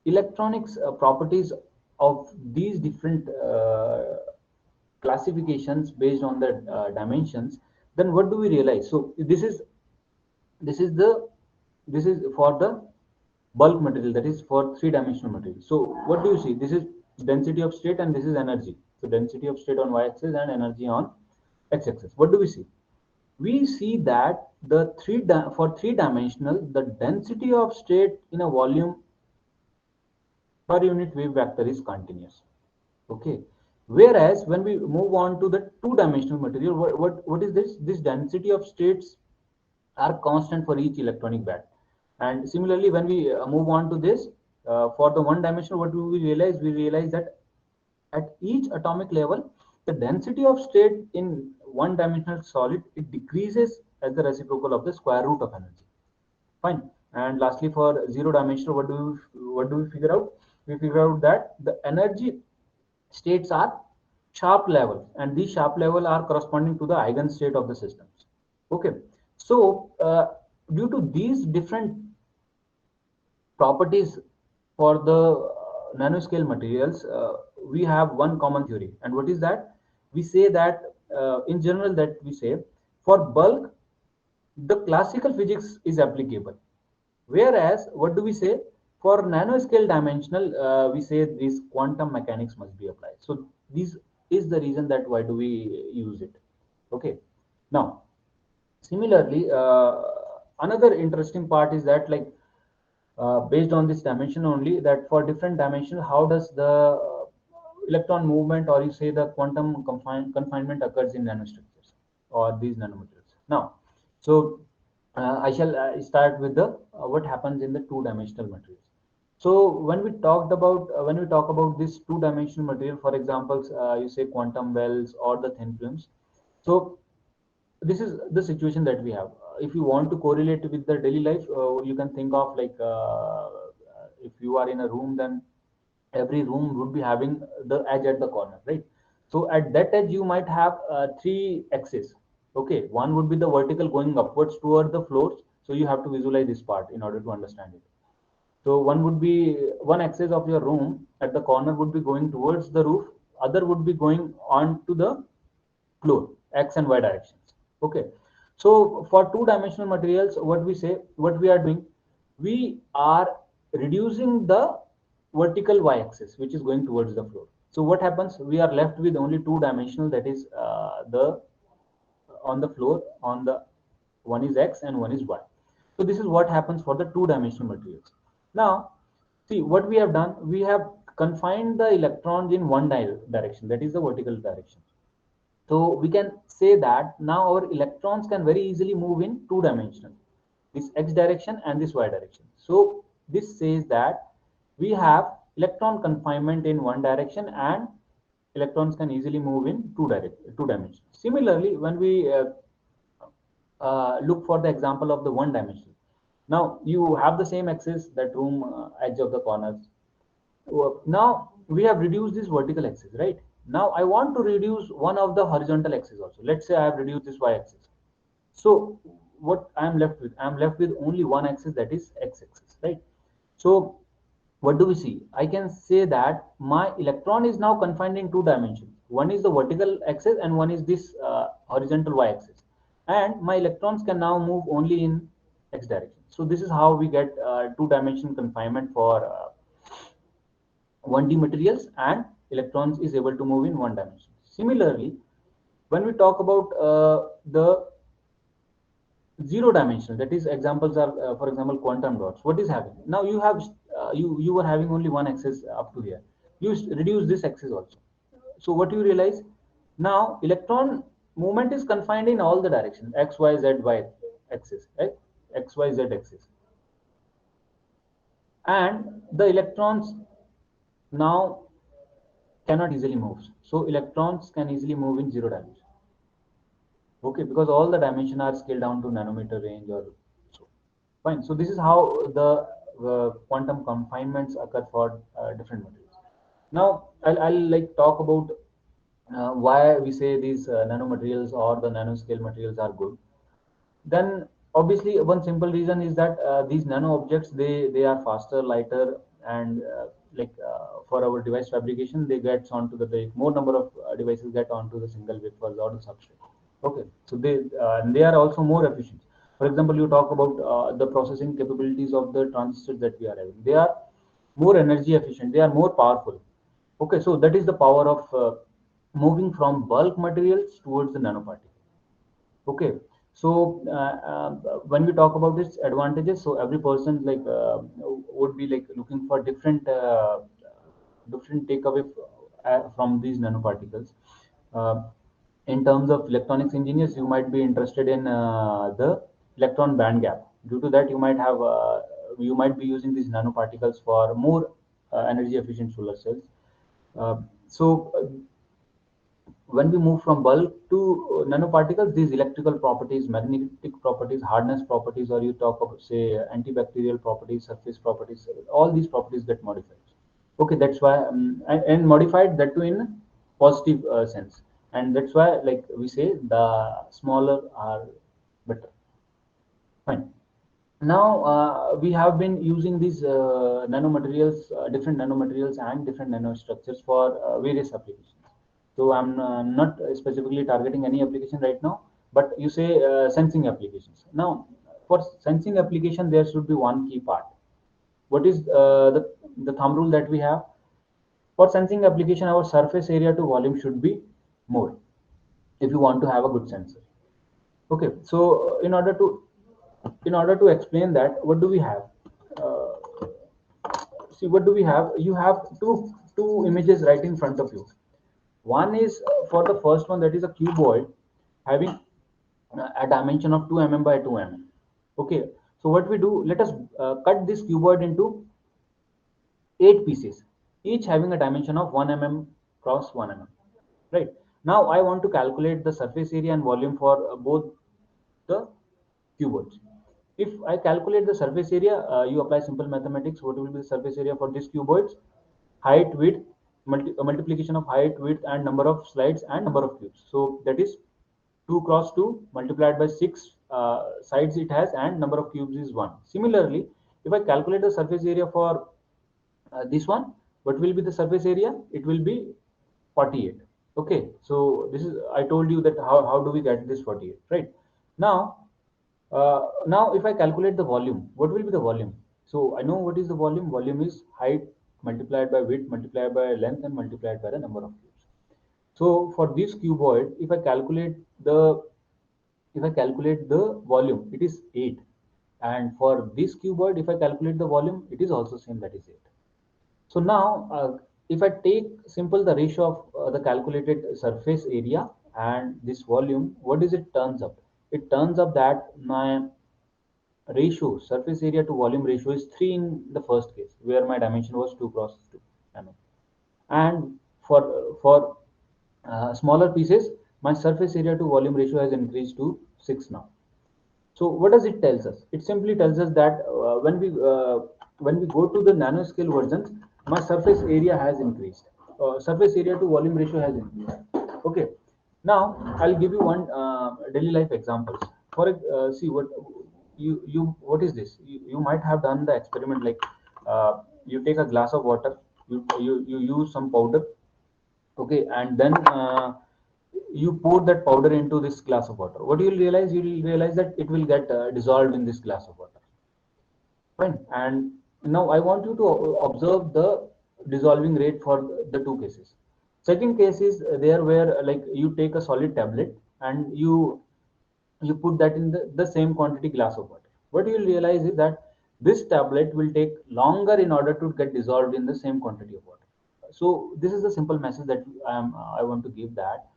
C: electronics properties of these different classifications based on the dimensions, then what do we realize? So this is the this is for the bulk material, that is for three-dimensional material. So what do you see? This is density of state and this is energy. So density of state on y-axis and energy on x-axis. What do we see? We see that for three-dimensional, the density of state in a volume per unit wave vector is continuous. Okay. Whereas when we move on to the two-dimensional material, what is this? This density of states are constant for each electronic band. And similarly, when we move on to this, for the one dimensional, what do we realize? We realize that at each atomic level, the density of state in one dimensional solid, it decreases as the reciprocal of the square root of energy. Fine. And lastly, for zero dimensional, what do we figure out? We figure out that the energy states are sharp level, and these sharp level are corresponding to the eigenstate of the systems. Okay. So due to these different properties for the nanoscale materials, we have one common theory. And what is that? We say that in general, that we say for bulk, the classical physics is applicable. Whereas, what do we say? For nanoscale dimensional, we say this quantum mechanics must be applied. So this is the reason that why do we use it. Okay. Now, similarly, another interesting part is that, like, based on this dimension only, that for different dimension, how does the electron movement, or you say the quantum confinement occurs in nanostructures or these nanomaterials. Now, so I shall start with the what happens in the two-dimensional materials. So when we talk about this two-dimensional material, for example, you say quantum wells or the thin films. So this is the situation that we have. If you want to correlate with the daily life, you can think of like if you are in a room, then every room would be having the edge at the corner, right? So at that edge, you might have three axes. Okay, one would be the vertical going upwards toward the floors. So you have to visualize this part in order to understand it. So one would be one axis of your room at the corner would be going towards the roof, other would be going on to the floor, x and y directions. Okay. So for two-dimensional materials, what we are doing, we are reducing the vertical y-axis, which is going towards the floor. So what happens? We are left with only two-dimensional, that is the on the floor, on the one is x and one is y. So this is what happens for the two-dimensional materials. Now, see what we have done. We have confined the electrons in one direction, that is the vertical direction. So we can say that now our electrons can very easily move in two-dimensional, this x direction and this y direction. So this says that we have electron confinement in one direction and electrons can easily move in two dimensions. Similarly, when we look for the example of the one dimension, now you have the same axis, that room edge of the corners. Now we have reduced this vertical axis, right? Now I want to reduce one of the horizontal axis also. Let's say I have reduced this y axis. So what I'm left with? I'm left with only one axis, that is x axis, right? So what do we see? I can say that my electron is now confined in two dimensions. One is the vertical axis and one is this horizontal y axis. And my electrons can now move only in x direction. So this is how we get two-dimensional confinement for 1D materials, and electrons is able to move in one dimension. Similarly, when we talk about the zero dimensional, that is examples are for example quantum dots. What is happening now? You have you were having only one axis up to here. You reduce this axis also. So what you realize now, electron movement is confined in all the directions, x, y, z, y axis, right? X, Y, Z axis, and the electrons now cannot easily move. So electrons can easily move in zero dimension. Okay, because all the dimension are scaled down to nanometer range or so. Fine. So this is how the quantum confinements occur for different materials. Now I'll like talk about why we say these nanomaterials or the nanoscale materials are good. Then obviously one simple reason is that these nano objects they are faster, lighter, and for our device fabrication they get onto the more number of devices get onto the single wafers or the substrate. Okay, so they are also more efficient. For example, you talk about the processing capabilities of the transistors that we are having. They are more energy efficient. They are more powerful. Okay, so that is the power of moving from bulk materials towards the nanoparticle. Okay, so when we talk about its advantages, so every person would be like looking for different takeaway from these nanoparticles. Uh, in terms of electronics engineers, you might be interested in the electron band gap. Due to that, you might be using these nanoparticles for more energy efficient solar cells. So when we move from bulk to nanoparticles, these electrical properties, magnetic properties, hardness properties, or you talk about say antibacterial properties, surface properties, all these properties get modified. Okay, that's why and modified that too in positive sense, and that's why like we say the smaller are better. Fine. Now we have been using these nanomaterials, different nanomaterials and different nanostructures for various applications. So I'm not specifically targeting any application right now, but you say sensing applications. Now, for sensing application, there should be one key part. What is the thumb rule that we have? For sensing application, our surface area to volume should be more if you want to have a good sensor. Okay, so in order to explain that, what do we have? Uh, See, what do we have? You have two images right in front of you. One is for the first one, that is a cuboid having a dimension of 2 mm by 2 mm. Okay, so what we do, let us cut this cuboid into 8 pieces, each having a dimension of 1 mm cross 1 mm. Right, now I want to calculate the surface area and volume for both the cuboids. If I calculate the surface area, you apply simple mathematics. What will be the surface area for this cuboids? Height, width, multiplication of height, width, and number of slides and number of cubes. So that is 2 cross 2 multiplied by 6 sides it has, and number of cubes is 1. Similarly, if I calculate the surface area for this one, what will be the surface area? It will be 48. Okay, so this is, I told you that how do we get this 48, right? Now if I calculate the volume, what will be the volume? So I know what is the volume. Volume is height multiplied by width multiplied by length and multiplied by the number of cubes. So for this cuboid, if I calculate the volume, it is 8. And for this cuboid, if I calculate the volume, it is also same, that is 8. So now, if I take simple the ratio of the calculated surface area and this volume, what is it turns up? It turns up that my ratio, surface area to volume ratio, is 3 in the first case, where my dimension was 2 cross 2 mm. And for smaller pieces, my surface area to volume ratio has increased to 6 now. So what does it tells us? It simply tells us that when we go to the nanoscale versions, my surface area has increased. Surface area to volume ratio has increased. Okay. Now I'll give you one daily life examples. For see what is this? You might have done the experiment like you take a glass of water, you use some powder, okay, and then you pour that powder into this glass of water. What you'll realize, that it will get dissolved in this glass of water. Fine. And now I want you to observe the dissolving rate for the two cases. Second case is there where like you take a solid tablet and you put that in the same quantity glass of water. What you will realize is that this tablet will take longer in order to get dissolved in the same quantity of water. So this is the simple message that I want to give, that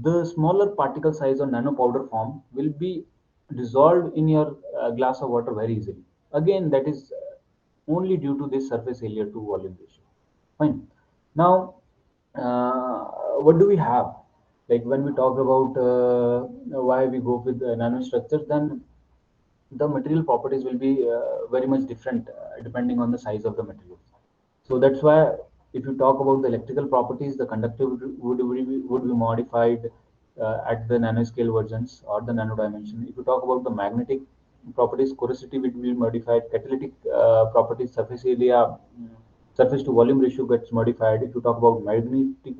C: the smaller particle size or nano powder form will be dissolved in your glass of water very easily. Again, that is only due to this surface area to volume ratio. Fine. Now, what do we have? Like when we talk about why we go with nanostructures, then the material properties will be very much different depending on the size of the material. So that's why if you talk about the electrical properties, the conductivity would be modified at the nanoscale versions or the nano dimension. If you talk about the magnetic properties, porosity will be modified, catalytic properties, surface area, surface to volume ratio gets modified. If you talk about magnetic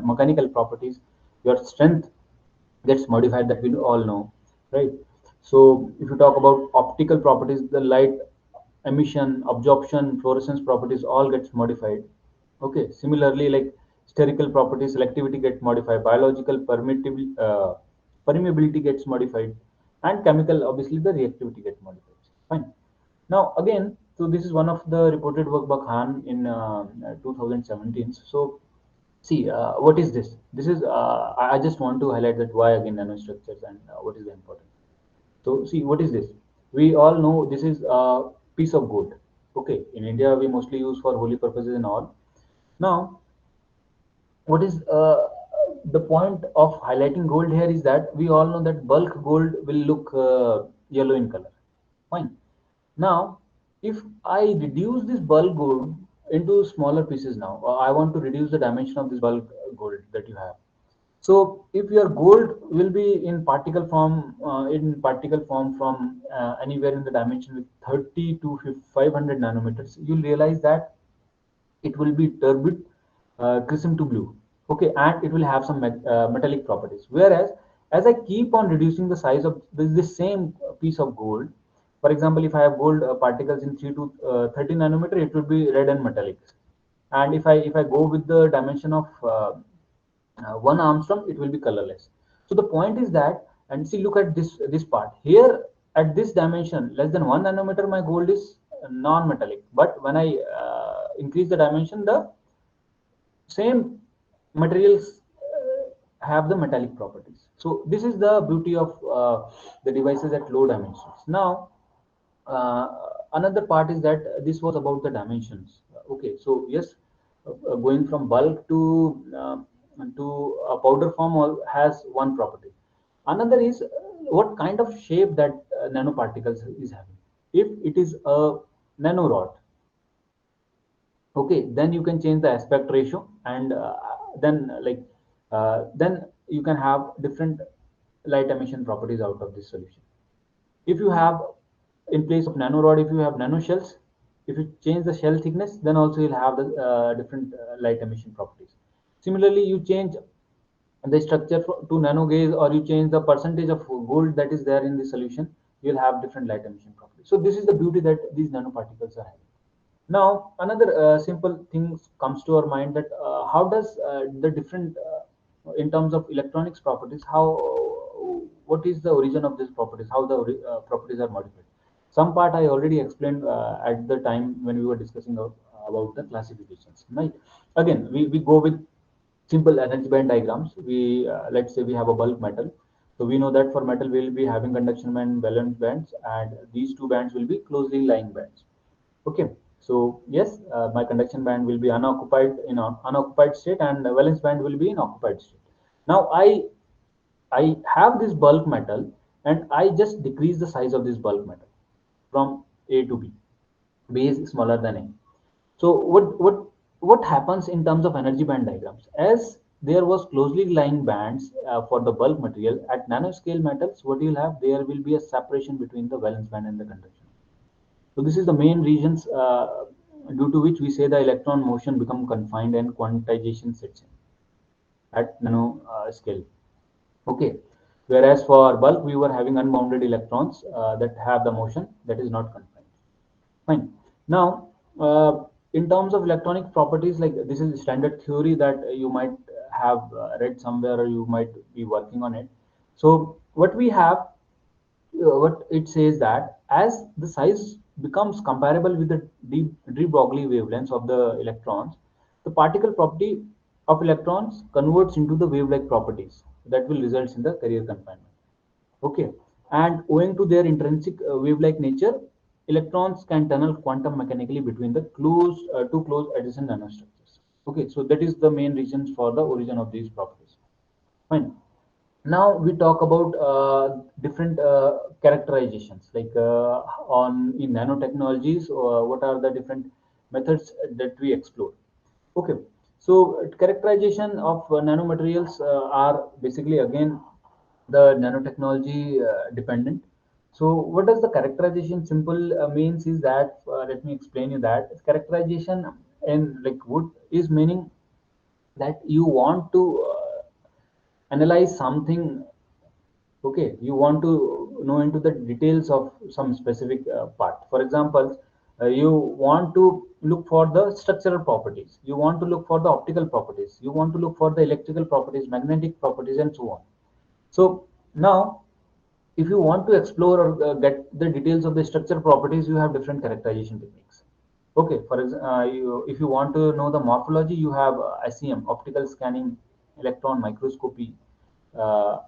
C: mechanical properties, your strength gets modified, that we all know, right? So if you talk about optical properties, the light emission, absorption, fluorescence properties all gets modified. Okay, similarly, like spherical properties, selectivity gets modified, biological permeability gets modified, and chemical, obviously the reactivity gets modified. Fine. Now again, so this is one of the reported work by Khan in 2017. So see, what is this? This is I just want to highlight that why again nanostructures and what is the important. So see, what is this? We all know this is a piece of gold. Okay, in India we mostly use for holy purposes and all. Now, what is the point of highlighting gold here is that we all know that bulk gold will look yellow in color. Fine. Now, if I reduce this bulk gold into smaller pieces now, I want to reduce the dimension of this bulk gold that you have. So if your gold will be in particle form from anywhere in the dimension with 30 to 500 nanometers, you'll realize that it will be turbid, crimson to blue. Okay, and it will have some metallic properties. Whereas, as I keep on reducing the size of this same piece of gold, for example, if I have gold particles in 3 to 30 nanometer, it will be red and metallic. And if I go with the dimension of 1 Armstrong, it will be colorless. So the point is that, and see, look at this part here at this dimension, less than 1 nanometer, my gold is non-metallic. But when I increase the dimension, the same materials have the metallic properties. So this is the beauty of the devices at low dimensions. Now, uh, another part is that this was about the dimensions. Okay, so yes, going from bulk to a powder form has one property. Another is what kind of shape that nanoparticles is having. If it is a nanorod, okay, then you can change the aspect ratio, and then you can have different light emission properties out of this solution. If you have, in place of nanorod, if you have nano shells, if you change the shell thickness, then also you'll have the different light emission properties. Similarly, you change the structure to nano gauge, or you change the percentage of gold that is there in the solution, you'll have different light emission properties. So this is the beauty that these nanoparticles are having. Now, another simple thing comes to our mind, that how does the different, in terms of electronics properties, what is the origin of these properties, how the properties are modified. Some part I already explained at the time when we were discussing about the classifications, right? Again, we go with simple energy band diagrams. Let's say we have a bulk metal. So we know that for metal we will be having conduction band, valence bands, and these two bands will be closely lying bands. Okay, so yes, my conduction band will be unoccupied in an unoccupied state, and the valence band will be in occupied state. Now I have this bulk metal, and I just decrease the size of this bulk metal from A to B. B is smaller than A. So what happens in terms of energy band diagrams? As there was closely lying bands for the bulk material at nanoscale metals, what you'll have, there will be a separation between the valence band and the conduction. So this is the main reasons due to which we say the electron motion become confined and quantization sets in at nano scale. Okay, whereas for bulk we were having unbounded electrons that have the motion that is not confined. Fine. Now, in terms of electronic properties, like this is standard theory that you might have read somewhere or you might be working on it. So what we have, what it says that as the size becomes comparable with the de Broglie wavelengths of the electrons, the particle property of electrons converts into the wave-like properties that will result in the carrier confinement. Okay, and owing to their intrinsic wave-like nature, electrons can tunnel quantum mechanically between the two close adjacent nanostructures. Okay, so that is the main reasons for the origin of these properties. Fine. Now we talk about different characterizations, like on in nanotechnologies, what are the different methods that we explore. Okay, so characterization of nanomaterials are basically again the nanotechnology dependent. So what does the characterization simple means is that let me explain you that characterization in like wood is meaning that you want to analyze something. Okay, you want to know into the details of some specific part. For example, you want to look for the structural properties, you want to look for the optical properties, you want to look for the electrical properties, magnetic properties, and so on. So now if you want to explore or get the details of the structural properties, you have different characterization techniques. Okay, for example, if you want to know the morphology, you have ICM, optical scanning, electron microscopy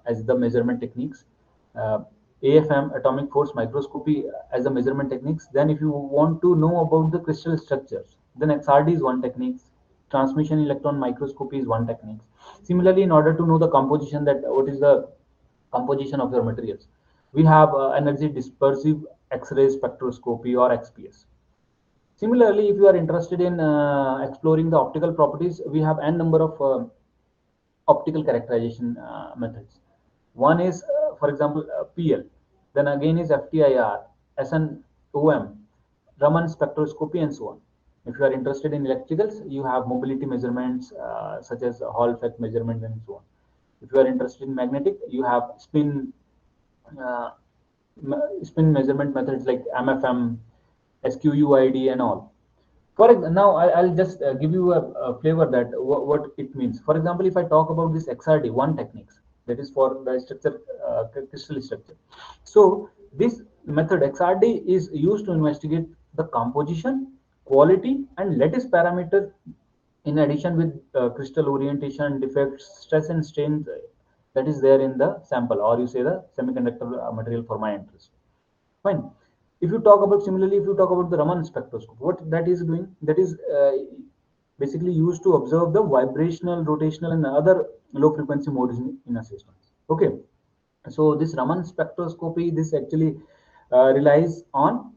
C: as the measurement techniques, uh, AFM, atomic force microscopy as the measurement techniques. Then if you want to know about the crystal structures, then XRD is one technique, transmission electron microscopy is one technique. Similarly, in order to know the composition, that what is the composition of your materials, we have energy dispersive X-ray spectroscopy or XPS. Similarly, if you are interested in exploring the optical properties, we have n number of optical characterization methods. One is, for example, PL. Then again is FTIR, SNOM, Raman spectroscopy, and so on. If you are interested in electricals, you have mobility measurements such as Hall effect measurement and so on. If you are interested in magnetic, you have uh, spin measurement methods like MFM, SQUID, and all. Now I'll just give you a flavor that what it means. For example, if I talk about this XRD one techniques, that is for the structure, crystal structure. So this method XRD is used to investigate the composition, quality, and lattice parameter in addition with crystal orientation, defects, stress and strain that is there in the sample, or you say the semiconductor material for my interest. Fine. If you talk about similarly, if you talk about the Raman spectroscope, what that is doing, that is basically used to observe the vibrational, rotational, and other low frequency modes in a system. Okay. So this Raman spectroscopy, this actually relies on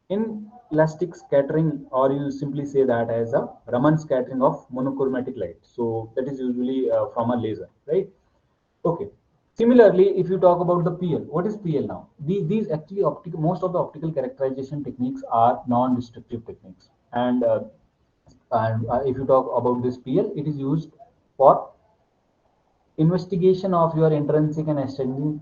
C: inelastic scattering, or you simply say that as a Raman scattering of monochromatic light. So that is usually from a laser, right? Okay. Similarly, if you talk about the PL, what is PL now? These actually most of the optical characterization techniques are non-destructive techniques. And if you talk about this PL, it is used for investigation of your intrinsic and extrinsic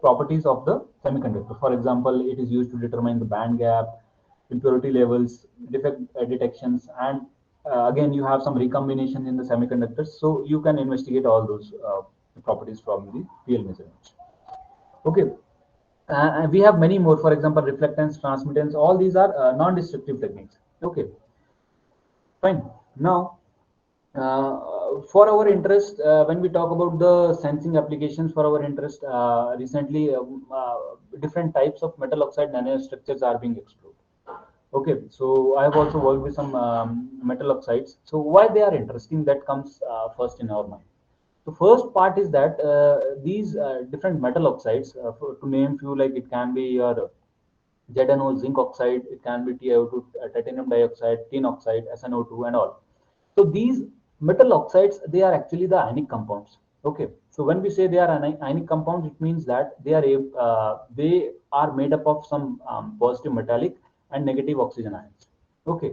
C: properties of the semiconductor. For example, it is used to determine the band gap, impurity levels, defect detections, and again you have some recombination in the semiconductors, so you can investigate all those properties from the PL measurements. Okay, and we have many more. For example, reflectance, transmittance, all these are non-destructive techniques. Okay, fine. Now for our interest, when we talk about the sensing applications for our interest, recently different types of metal oxide nanostructures are being explored. Okay, so I have also worked with some metal oxides. So why they are interesting, that comes first in our mind. The first part is that these different metal oxides, to name few, like it can be your ZNO zinc oxide, it can be TiO2 titanium dioxide, tin oxide, SNO2, and all. So these metal oxides, they are actually the ionic compounds. Okay, so when we say they are ionic compounds, it means that they are made up of some positive metallic and negative oxygen ions. Okay,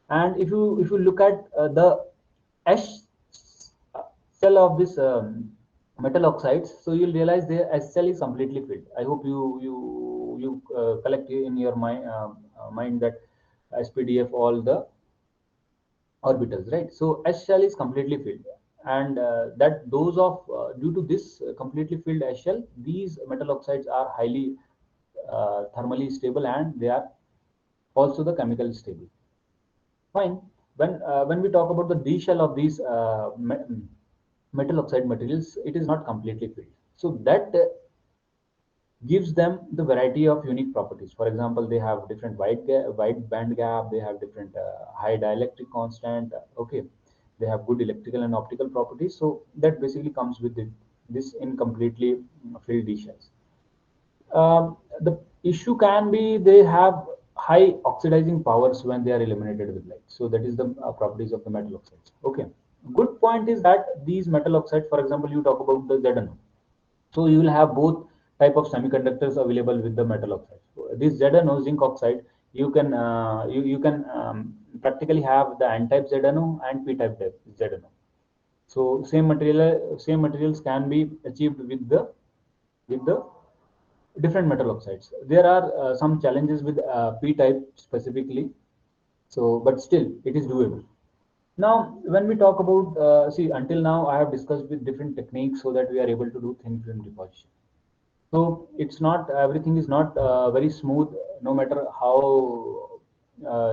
C: and if you look at the S shell of this metal oxides, so you'll realize the S shell is completely filled. I hope you collect in your mind that SPDF all the orbitals, right? So S shell is completely filled, and that those of due to this completely filled S shell, these metal oxides are highly thermally stable, and they are also the chemically stable. Fine. When we talk about the D shell of these metal oxide materials, it is not completely filled. So that gives them the variety of unique properties. For example, they have different wide band gap, they have different high dielectric constant. Okay, they have good electrical and optical properties. So that basically comes with this incompletely filled D shells. The issue can be they have high oxidizing powers when they are eliminated with light. So that is the properties of the metal oxides. Okay. Good point is that these metal oxides, for example, you talk about the ZNO. So you will have both type of semiconductors available with the metal oxide. So this ZNO, zinc oxide, you can practically have the N-type ZNO and P-type ZNO. So same materials can be achieved with the different metal oxides. There are some challenges with P-type specifically, so but still it is doable. Now, when we talk about, see, until now I have discussed with different techniques so that we are able to do thin film deposition. So it's not, everything is not very smooth, no matter how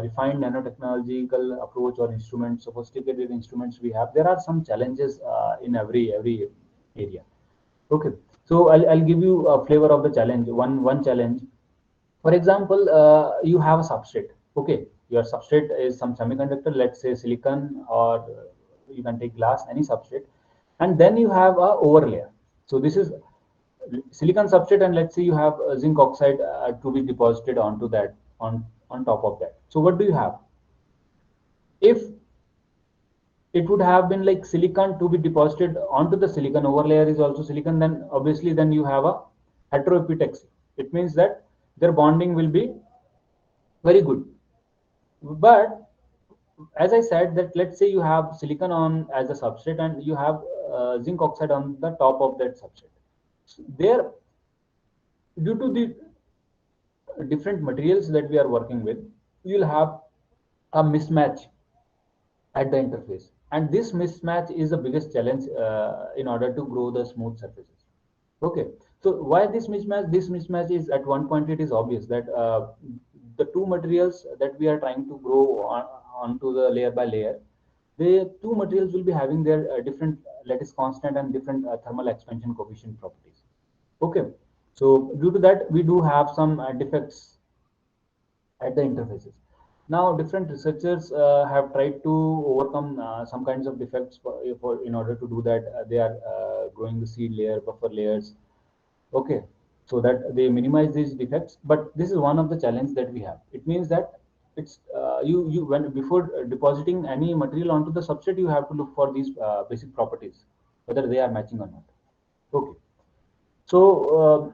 C: refined nanotechnological approach or instruments, sophisticated instruments we have. There are some challenges in every area. Okay, so I'll give you a flavor of the challenge. One challenge, for example, you have a substrate. Okay, your substrate is some semiconductor, let's say silicon, or you can take glass, any substrate, and then you have a overlayer. So this is silicon substrate, and let's say you have zinc oxide to be deposited onto that, on top of that. So what do you have? If it would have been like silicon to be deposited onto the silicon, overlayer is also silicon, then obviously then you have a heteroepitaxy. It means that their bonding will be very good. But as I said, that let's say you have silicon on as a substrate and you have zinc oxide on the top of that substrate. So there, due to the different materials that we are working with, you'll have a mismatch at the interface, and this mismatch is the biggest challenge in order to grow the smooth surfaces. Okay, so why this mismatch? This mismatch is, at one point it is obvious that the two materials that we are trying to grow onto the layer by layer, the two materials will be having their different lattice constant and different thermal expansion coefficient properties. Okay, so due to that we do have some defects at the interfaces. Now, different researchers have tried to overcome some kinds of defects for in order to do that. They are growing the seed layer, buffer layers. Okay, so that they minimize these defects. But this is one of the challenges that we have. It means that it's you when before depositing any material onto the substrate, you have to look for these basic properties, whether they are matching or not. Okay. So,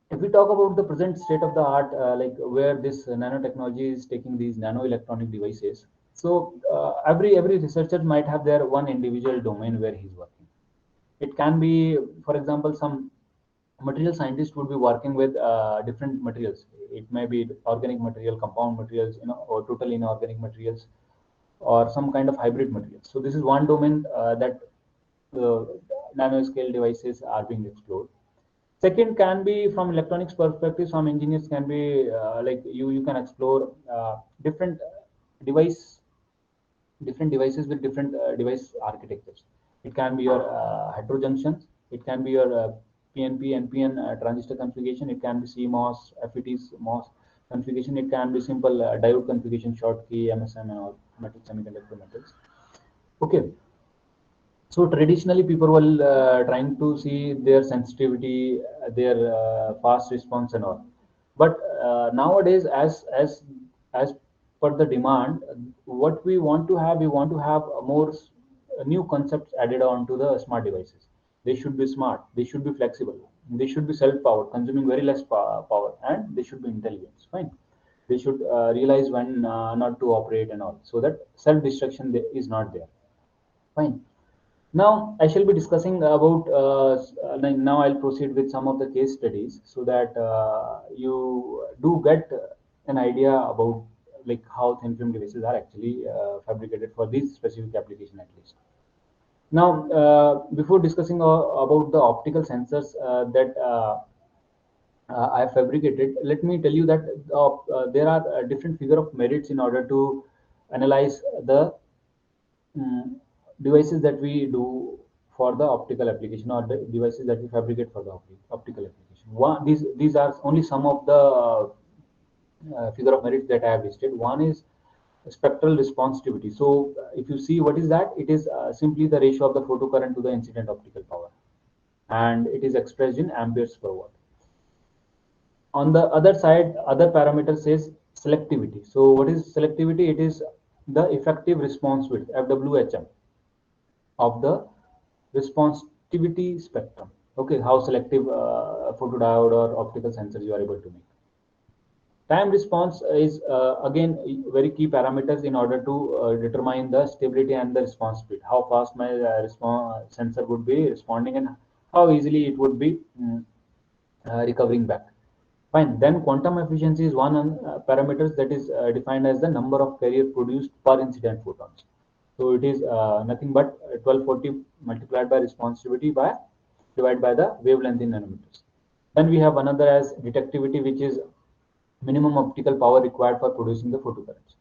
C: if we talk about the present state of the art, like where this nanotechnology is taking these nano electronic devices, so every researcher might have their one individual domain where he's working. It can be, for example, some material scientist would be working with different materials. It may be organic material, compound materials, or total inorganic materials, or some kind of hybrid materials. So this is one domain that nanoscale devices are being explored. Second can be from electronics perspective. Some engineers can be like you can explore different device different devices with different device architectures. It can be your heterojunctions. It can be your PNP, NPN transistor configuration. It can be CMOS, FETs, MOS configuration. It can be simple diode configuration, Schottky, MSM, and all metal semiconductor metals. Okay, so traditionally, people were trying to see their sensitivity, their fast response, and all. But nowadays, as per the demand, what we want to have more new concepts added on to the smart devices. They should be smart. They should be flexible. They should be self-powered, consuming very less power, and they should be intelligent. Fine. They should realize when not to operate and all, so that self-destruction is not there. Fine. Now I shall be discussing about. Now I'll proceed with some of the case studies so that you do get an idea about like how thin film devices are actually fabricated for this specific application at least. Now, before discussing about the optical sensors that I have fabricated, let me tell you that there are different figure of merits in order to analyze the mm, devices that we do for the optical application or the devices that we fabricate for the optical application. These are only some of the figure of merits that I have listed. One is spectral responsivity. So if you see what is that, it is simply the ratio of the photocurrent to the incident optical power, and it is expressed in amperes per watt. On the other side, other parameter says selectivity. So what is selectivity? It is the effective response width, FWHM, of the responsivity spectrum. Okay, how selective photodiode or optical sensors you are able to make. Time response is again very key parameters in order to determine the stability and the response speed. How fast my sensor would be responding and how easily it would be recovering back. Fine. Then quantum efficiency is one parameters that is defined as the number of carrier produced per incident photons. So it is nothing but 1240 multiplied by responsivity by divided by the wavelength in nanometers. Then we have another as detectivity, which is minimum optical power required for producing the photocurrents.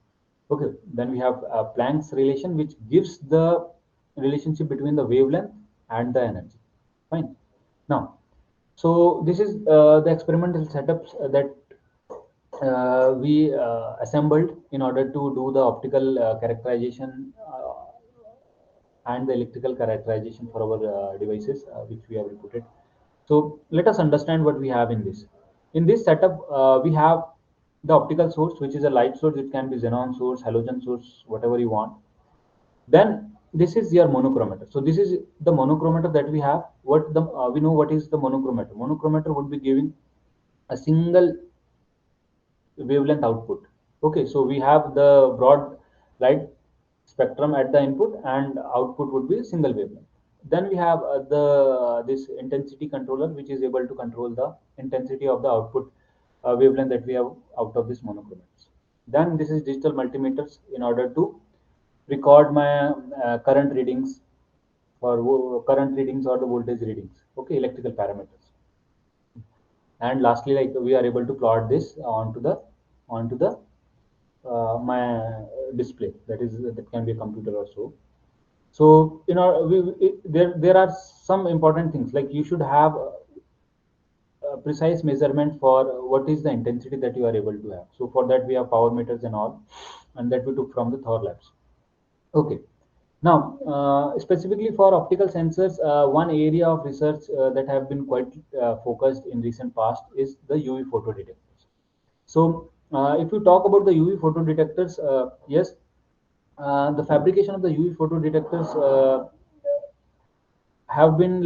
C: Okay, then we have Planck's relation, which gives the relationship between the wavelength and the energy. Fine. Now, so this is the experimental setups that we assembled in order to do the optical characterization and the electrical characterization for our devices, which we have reported. So let us understand what we have in this. In this setup, we have the optical source, which is a light source. It can be xenon source, halogen source, whatever you want. Then this is your monochromator. So this is the monochromator that we have. What the we know what is the monochromator. Monochromator would be giving a single wavelength output. Okay, so we have the broad light spectrum at the input, and output would be single wavelength. Then we have the this intensity controller, which is able to control the intensity of the output wavelength that we have out of this monochromators. Then this is digital multimeters in order to record my current readings for current readings or the voltage readings. Okay, electrical parameters. And lastly, like we are able to plot this onto the my display, that can be a computer or so. So there are some important things, like you should have a precise measurement for what is the intensity that you are able to have. So for that we have power meters and all, and that we took from the Thor labs. Okay. Now, specifically for optical sensors, one area of research that have been quite focused in recent past is the UV photodetectors. So, if you talk about the UV photodetectors, yes, the fabrication of the UV photodetectors have been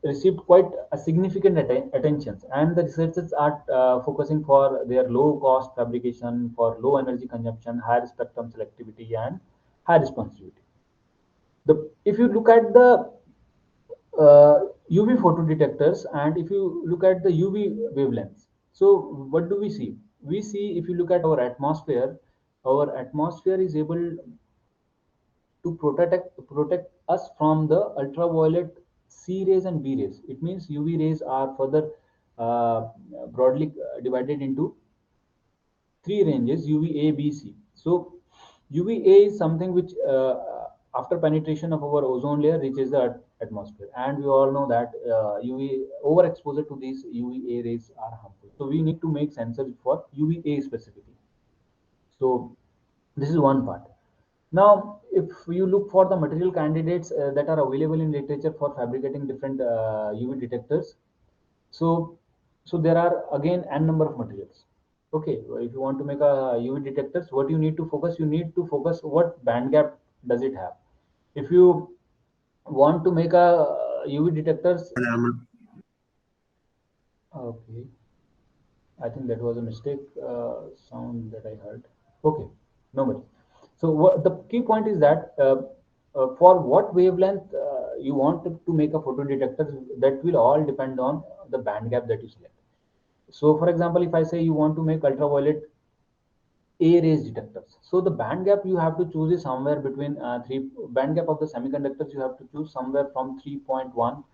C: received quite a significant attention, and the researchers are focusing for their low cost fabrication, for low energy consumption, higher spectrum selectivity, and high responsivity. If you look at the UV photodetectors, and if you look at the UV wavelengths, so what do we see? We see, if you look at our atmosphere is able to protect us from the ultraviolet C rays and B rays. It means UV rays are further broadly divided into three ranges: UVA, B, C. So UVA is something which after penetration of our ozone layer reaches the atmosphere, and we all know that UV overexposure to these UVA rays are harmful. So we need to make sensors for UVA specifically. So this is one part. Now, if you look for the material candidates that are available in literature for fabricating different UV detectors, so there are again n number of materials. Okay, if you want to make a UV detectors, what you need to focus? You need to focus what band gap does it have. If you want to make a UV detectors, okay. I think that was a mistake sound that I heard. Okay, no worries. So the key point is that for what wavelength you want to make a photodetector, that will all depend on the band gap that you select. So for example, if I say you want to make ultraviolet A rays detectors, so the band gap you have to choose is somewhere between three band gap of the semiconductors you have to choose somewhere from 3.1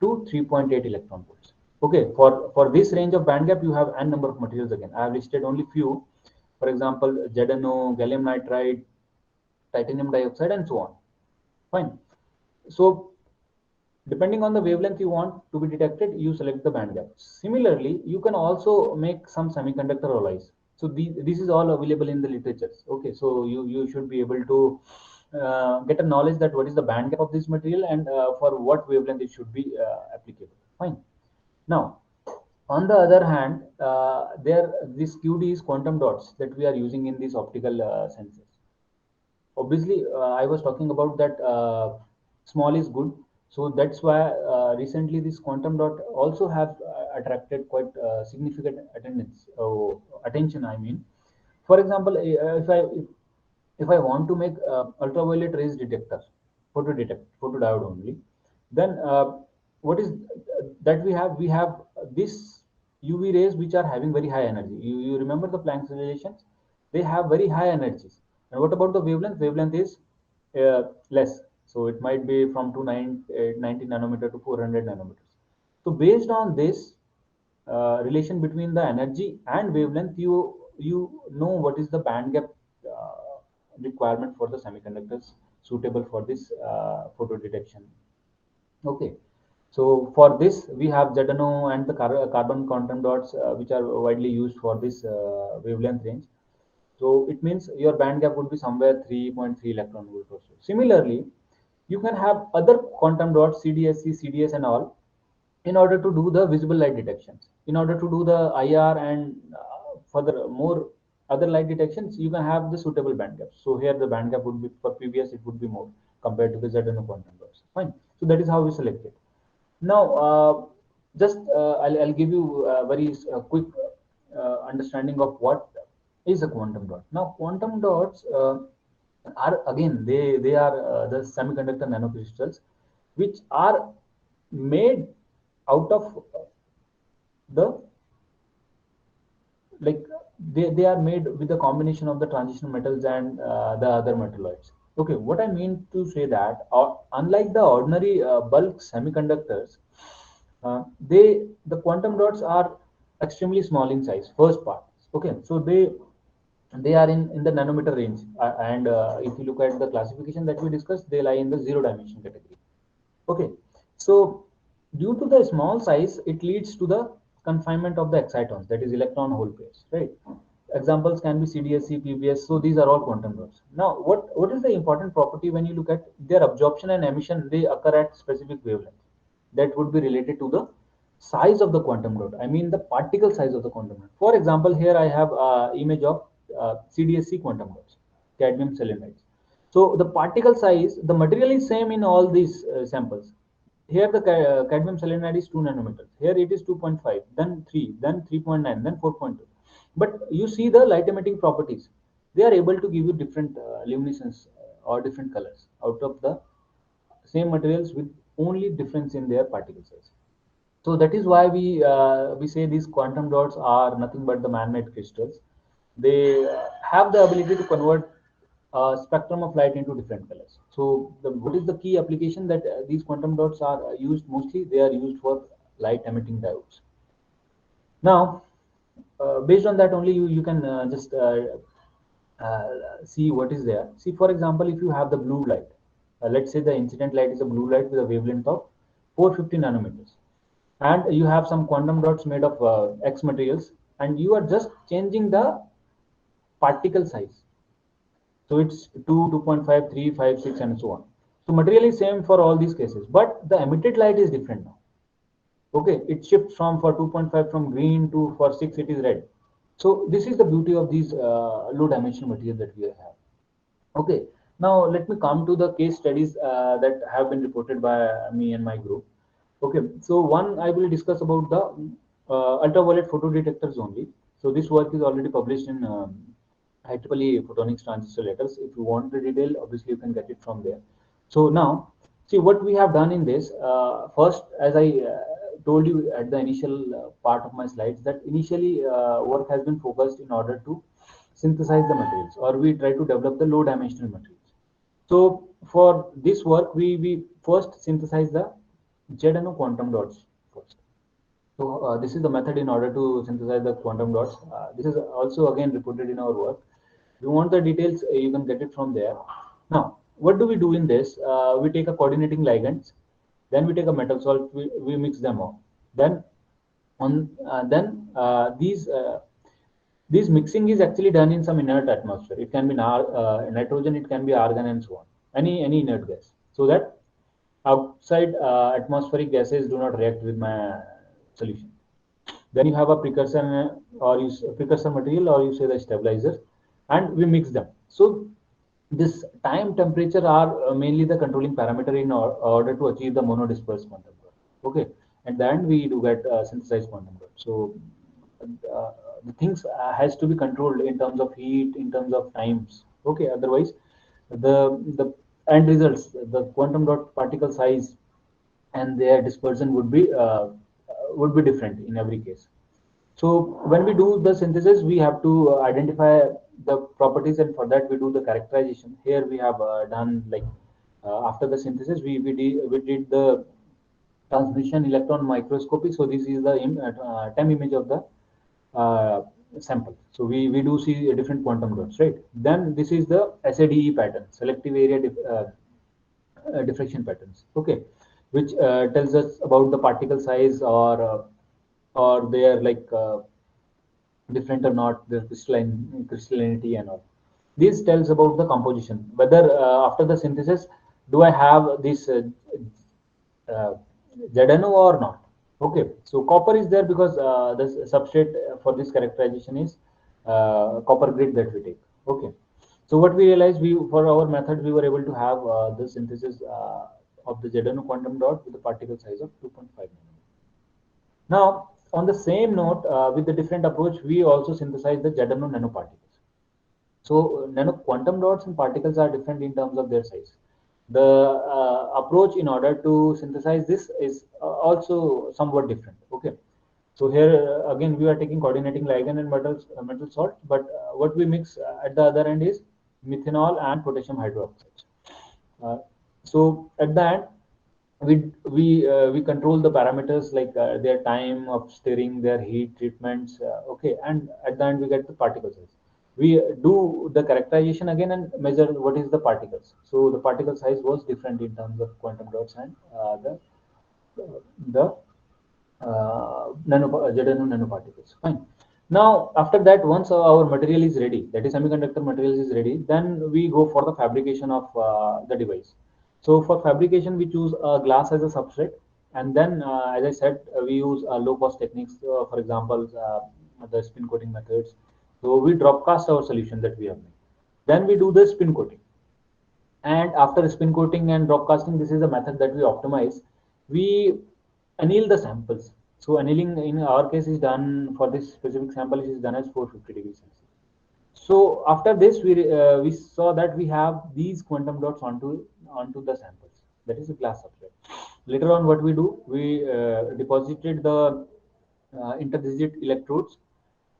C: to 3.8 electron volts. Okay, for this range of band gap you have n number of materials. Again, I have listed only few. For example, ZNO, gallium nitride, titanium dioxide, and so on. Fine. So depending on the wavelength you want to be detected, you select the band gap. Similarly, you can also make some semiconductor alloys. So this is all available in the literatures. Okay, so you should be able to get a knowledge that what is the band gap of this material, and for what wavelength it should be applicable. Fine. Now, on the other hand, there this QD is quantum dots that we are using in these optical sensors. Obviously, I was talking about that small is good, so that's why recently this quantum dot also have attracted quite significant attendance attention, I mean. For example, if I want to make ultraviolet rays detector, photodiode only, then what is that we have this UV rays which are having very high energy. You remember the Planck's relations? They have very high energies. And what about the wavelength? Wavelength is less. So it might be from 290 nanometer to 400 nanometers. So based on this relation between the energy and wavelength, you know what is the band gap requirement for the semiconductors suitable for this photo detection. Okay. So for this, we have ZNO and the carbon quantum dots, which are widely used for this wavelength range. So it means your band gap would be somewhere 3.3 electron volt or so. Similarly, you can have other quantum dots, CDSC, CDS, and all, in order to do the visible light detections. In order to do the IR and further more other light detections, you can have the suitable band gaps. So here the band gap would be for PBS, it would be more compared to the ZNO quantum dots. Fine. So that is how we select it. Now, just I'll give you a very quick understanding of what is a quantum dot. Now, quantum dots are again they are the semiconductor nanocrystals, which are made out of the like they are made with a combination of the transition metals and the other metalloids. Okay, what I mean to say that unlike the ordinary bulk semiconductors, the quantum dots are extremely small in size. First part. Okay, so they are in the nanometer range, and if you look at the classification that we discussed, they lie in the zero dimension category. Okay, so due to the small size, it leads to the confinement of the excitons, that is electron hole pairs, right? Examples can be CDSC, PBS. So these are all quantum dots. Now, what is the important property when you look at their absorption and emission? They occur at specific wavelength that would be related to the size of the quantum dot. I mean the particle size of the quantum dot. For example, here I have image of CDSC quantum dots, cadmium selenides. So the particle size, the material is same in all these samples. Here the cadmium selenide is 2 nanometers. Here it is 2.5, then 3, then 3.9, then 4.2. But you see the light emitting properties. They are able to give you different luminescence or different colors out of the same materials with only difference in their particle size. So that is why we say these quantum dots are nothing but the man-made crystals. They have the ability to convert a spectrum of light into different colors. So what is the key application that these quantum dots are used mostly? They are used for light emitting diodes. Now, based on that only you can just see what is there. See, for example, if you have the blue light, let's say the incident light is a blue light with a wavelength of 450 nanometers, and you have some quantum dots made of X materials, and you are just changing the particle size. So it's 2, 2.5, 3, 5, 6, and so on. So material is same for all these cases, but the emitted light is different now. Okay, it shifts from for 2.5 from green to for 6 it is red. So this is the beauty of these low dimensional material that we have. Okay, now let me come to the case studies that have been reported by me and my group. Okay, so one I will discuss about the ultraviolet photodetectors only. So this work is already published in IEEE Photonics Transistor Letters. If you want the detail, obviously you can get it from there. So now, see what we have done in this. First, as I told you at the initial part of my slides, that initially work has been focused in order to synthesize the materials, or we try to develop the low dimensional materials. So for this work, we first synthesize the ZNO quantum dots first. So this is the method in order to synthesize the quantum dots. This is also again reported in our work. If you want the details, you can get it from there. Now, what do we do in this? We take a coordinating ligands, then we take a metal salt, we mix them up. Then on these mixing is actually done in some inert atmosphere. It can be nitrogen, it can be argon, and so on. Any inert gas, so that outside atmospheric gases do not react with my solution. Then you have a precursor, or you precursor material, or you say the stabilizers, and we mix them. So this time temperature are mainly the controlling parameter in order to achieve the monodispersed quantum dot. Okay, and then we do get synthesized quantum dot. So uh, the things has to be controlled in terms of heat, in terms of times. Okay, otherwise the end results, the quantum dot particle size and their dispersion would be different in every case. So when we do the synthesis, we have to identify the properties, and for that we do the characterization. Here we have done like after the synthesis, we did the transmission electron microscopy. So this is the TEM image of the uh, sample. So we do see different quantum dots, right? Then this is the SADE pattern, selective area diffraction patterns. Okay, which tells us about the particle size, or their like different or not, the crystallinity and all. This tells about the composition, whether after the synthesis, do I have this uh, ZNO or not. Okay, so copper is there because the substrate for this characterization is copper grid that we take. Okay, so what we realized, we for our method we were able to have the synthesis of the ZNO quantum dot with a particle size of 2.5 nanometer. Now, on the same note, with the different approach, we also synthesize the ZNO nanoparticles. So, nano quantum dots and particles are different in terms of their size. The approach in order to synthesize this is also somewhat different. Okay. So here again we are taking coordinating ligand and metal salt, but what we mix at the other end is methanol and potassium hydroxide. Uh, so at the end, we control the parameters like their time of stirring, their heat treatments. Okay, and at the end we get the particle size. We do the characterization again and measure what is the particles. So the particle size was different in terms of quantum dots and the ZNO nanoparticles. Fine. Now, after that, once our material is ready, that is semiconductor materials is ready, then we go for the fabrication of the device. So for fabrication, we choose glass as a substrate, and then, as I said, we use low-cost techniques. For example, the spin coating methods. So we drop cast our solution that we have made. Then we do the spin coating, and after spin coating and drop casting, this is a method that we optimize. We anneal the samples. So annealing in our case is done for this specific sample is done as 450 degrees Celsius. So after this, we saw that we have these quantum dots onto the samples. That is a glass substrate. Later on, what we do, we deposited the interdigit electrodes,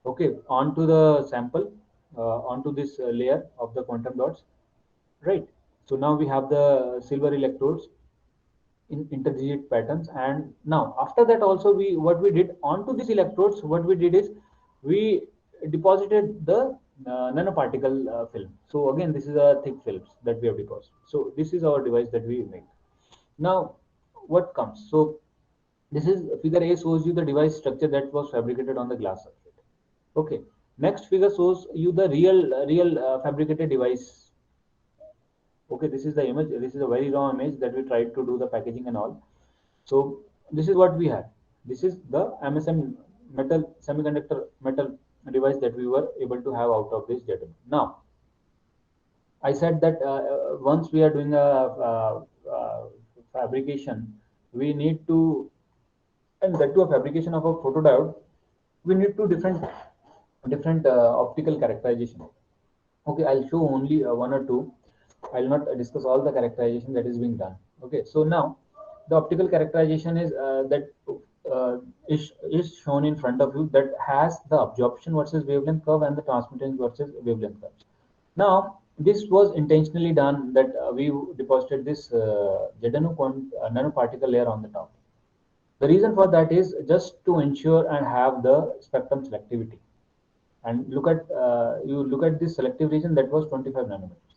C: okay, onto the sample, onto this layer of the quantum dots, right? So now we have the silver electrodes in interdigit patterns, and now after that also we what we did onto these electrodes, what we did is we deposited the nanoparticle film. So again, this is a thick films that we have deposited. So this is our device that we make. Now what comes, so this is figure A, shows you the device structure that was fabricated on the glass substrate. Okay, next figure shows you the real fabricated device. Okay, this is the image. This is a very raw image that we tried to do the packaging and all. So this is what we had. This is the MSM metal semiconductor metal device that we were able to have out of this jet. Now I said that once we are doing a fabrication, we need to and that to a fabrication of a photodiode, we need two different optical characterization. Okay, I'll show only one or two. I'll not discuss all the characterization that is being done. Okay, so now the optical characterization is is shown in front of you, that has the absorption versus wavelength curve and the transmittance versus wavelength curve. Now this was intentionally done, that we deposited this ZNO nanoparticle layer on the top. The reason for that is just to ensure and have the spectrum selectivity. And look at you look at this selective region, that was 25 nanometers.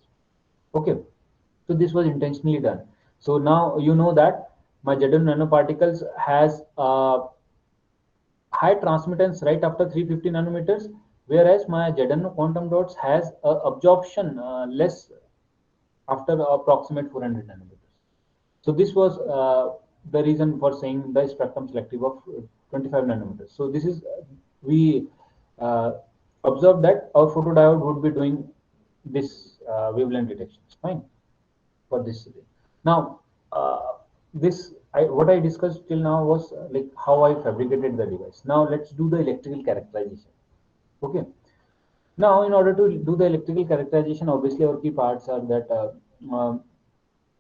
C: Okay, so this was intentionally done. So now you know that my ZN nanoparticles has high transmittance right after 350 nanometers, whereas my ZN quantum dots has absorption less after approximate 400 nanometers. So this was the reason for saying the spectrum selective of 25 nanometers. So this is we uh, observed that our photodiode would be doing this wavelength detection. Fine for this. Now what I discussed till now was like how I fabricated the device. Now let's do the electrical characterization. Okay. Now in order to do the electrical characterization, obviously our key parts are that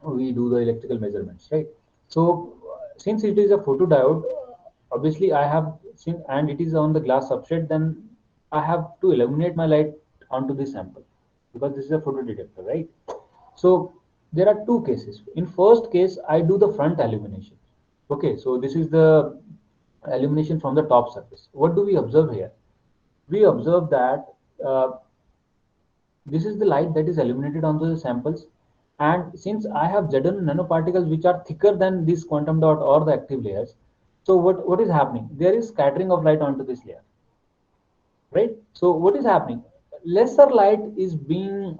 C: we do the electrical measurements, right? So since it is a photodiode, obviously I have seen, and it is on the glass substrate, then I have to illuminate my light onto this sample, because this is a photodetector, right? So there are two cases. In first case, I do the front illumination. Okay, so this is the illumination from the top surface. What do we observe here? We observe that uh, this is the light that is illuminated onto the samples, and since I have ZN nanoparticles which are thicker than this quantum dot or the active layers, so what is happening? There is scattering of light onto this layer, right? So what is happening? Lesser light is being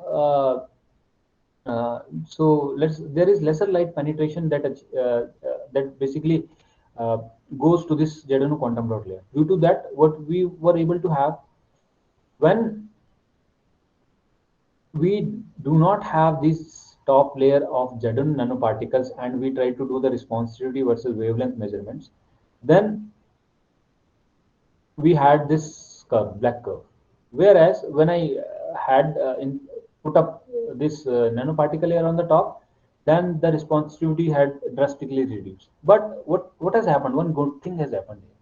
C: so there is lesser light penetration that basically uh, goes to this ZN quantum dot layer. Due to that, what we were able to have, when we do not have this top layer of ZN nanoparticles and we try to do the responsivity versus wavelength measurements, then we had this curve, black curve. Whereas when I had put up this nanoparticle layer on the top, then the responsivity had drastically reduced. But what has happened? One good thing has happened here.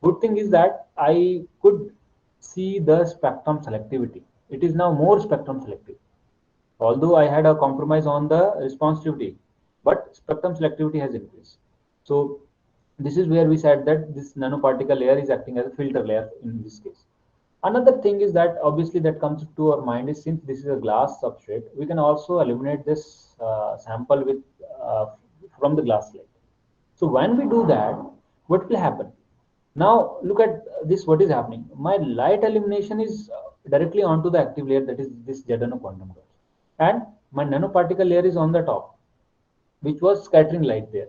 C: Good thing is that I could see the spectrum selectivity. It is now more spectrum selective. Although I had a compromise on the responsivity, but spectrum selectivity has increased. So this is where we said that this nanoparticle layer is acting as a filter layer in this case. Another thing is that obviously that comes to our mind is, since this is a glass substrate, we can also illuminate this sample with from the glass slide. So when we do that, what will happen? Now look at this. What is happening? My light illumination is directly onto the active layer, that is this ZNO quantum dot, and my nanoparticle layer is on the top, which was scattering light there.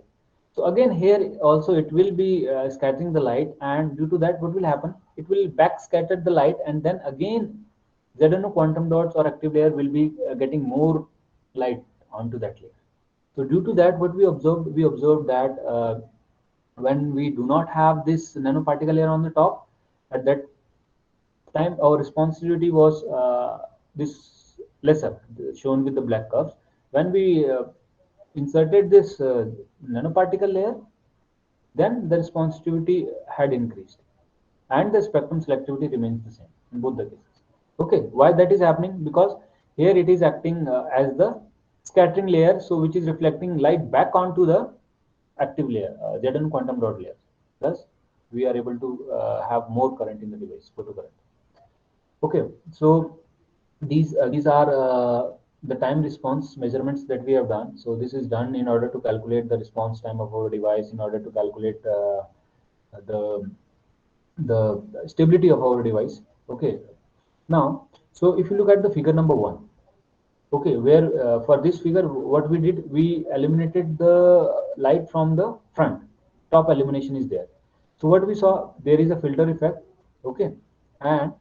C: So again here also it will be scattering the light, and due to that what will happen? It will back scatter the light, and then again ZNO quantum dots or active layer will be getting more light onto that layer. So due to that, what we observed that when we do not have this nanoparticle layer on the top, at that time our responsivity was this lesser, shown with the black curves. When we inserted this nanoparticle layer, then the responsivity had increased and the spectrum selectivity remains the same in both the cases. Okay, why that is happening? Because here it is acting as the scattering layer, so which is reflecting light back onto the active layer, ZN quantum dot layer. Thus, we are able to have more current in the device, photocurrent. Okay, so these are the time response measurements that we have done. So this is done in order to calculate the response time of our device, in order to calculate the the stability of our device. Okay, now so if you look at the figure number 1, okay, where for this figure what we did, we eliminated the light from the front, top illumination is there. So what we saw, there is a filter effect. Okay, and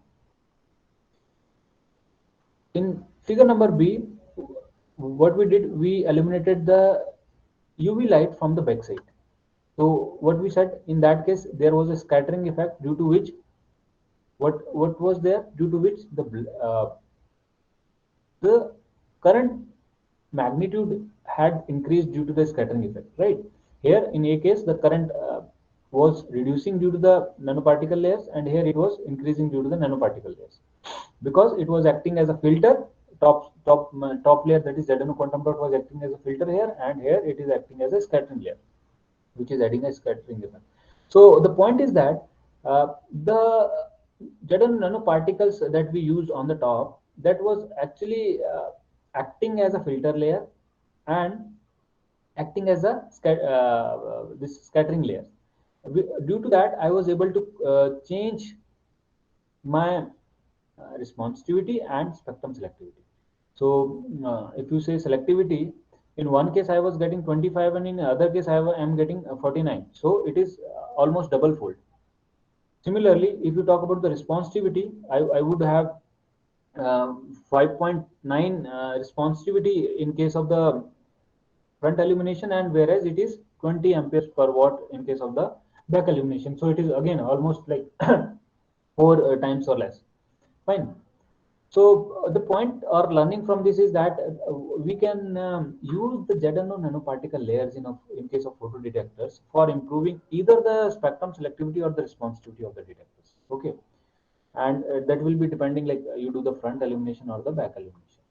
C: in figure number B, what we did, we eliminated the UV light from the back side. So what we said, in that case there was a scattering effect due to which what was there, due to which the current magnitude had increased due to the scattering effect, right? Here in a case the current was reducing due to the nanoparticle layers, and here it was increasing due to the nanoparticle layers, because it was acting as a filter. Top layer, that is ZNO quantum dot, was acting as a filter here, and here it is acting as a scattering layer, which is adding a scattering effect. So the point is that the Jordan nanoparticles that we used on the top, that was actually acting as a filter layer and acting as a this scattering layer. Due to that, I was able to change my responsivity and spectrum selectivity. So if you say selectivity, in one case I was getting 25 and in other case I am getting 49. So it is almost double fold. Similarly, if you talk about the responsivity, I would have 5.9 responsivity in case of the front illumination, and whereas it is 20 amperes per watt in case of the back illumination. So it is again almost like four times or less. Fine. So the point or learning from this is that we can use the ZNO nanoparticle layers in case of photodetectors for improving either the spectrum selectivity or the responsivity of the detectors. Okay, and that will be depending, like you do the front illumination or the back illumination.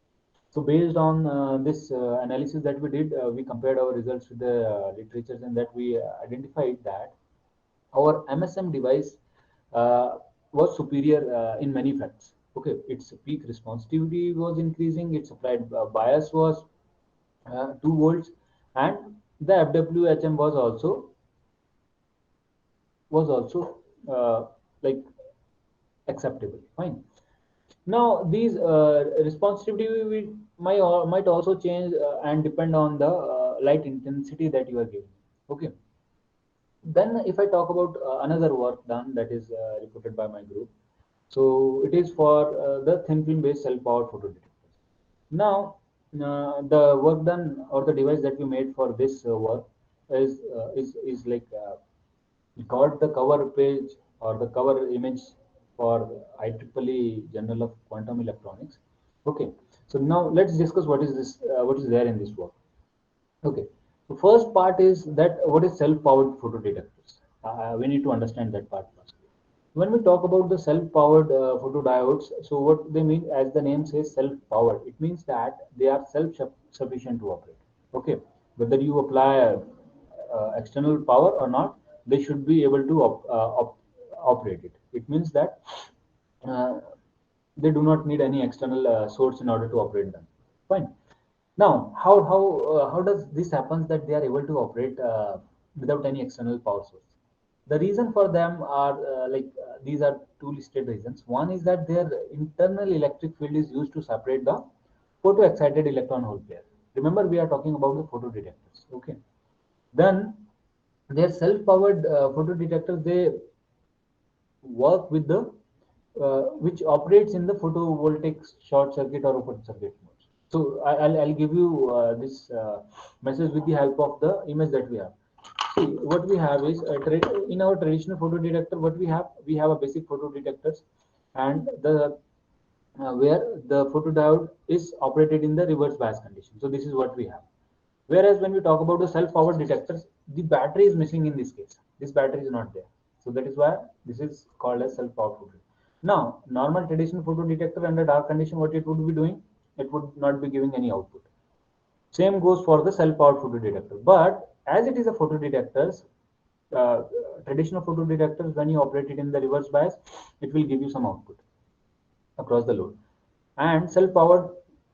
C: So based on this analysis that we did, we compared our results with the literatures, and that we identified that our MSM device was superior in many facts. Okay, its peak responsivity was increasing, its applied bias was 2 volts, and the FWHM was also like acceptable. Fine. Now these responsivity might also change and depend on the light intensity that you are giving. Okay. Then if I talk about another work done, that is reported by my group, so it is for the thin film based self powered photo detectors. Now the work done, or the device that we made for this work, is like got the cover page or the cover image for IEEE Journal of Quantum Electronics. Okay, so now let's discuss what is this, what is there in this work. Okay, the first part is that what is self-powered photodetectors. We need to understand that part first. When we talk about the self-powered photodiodes, so what they mean, as the name says, self-powered. It means that they are self-sufficient to operate. Okay, whether you apply external power or not, they should be able to operate it. It means that uh, they do not need any external source in order to operate them. Fine. Now, how does this happens that they are able to operate without any external power source? The reason for them are these are two listed reasons. One is that their internal electric field is used to separate the photo-excited electron hole pair. Remember, we are talking about the photodetectors. Okay. Then their self-powered photodetectors, they work with the which operates in the photovoltaic short circuit or open circuit modes. So I'll give you this message with the help of the image that we have. See, what we have is in our traditional photodetector, what we have a basic photodetectors, and the where the photodiode is operated in the reverse bias condition. So this is what we have. Whereas when we talk about the self-powered detectors, the battery is missing in this case. This battery is not there. So that is why this is called as self-powered photo. Now, normal traditional photo detector under dark condition, what it would be doing? It would not be giving any output. Same goes for the self-powered photo detector. But as it is a photo detectors, uh, traditional photo detectors, when you operate it in the reverse bias, it will give you some output across the load. And self-powered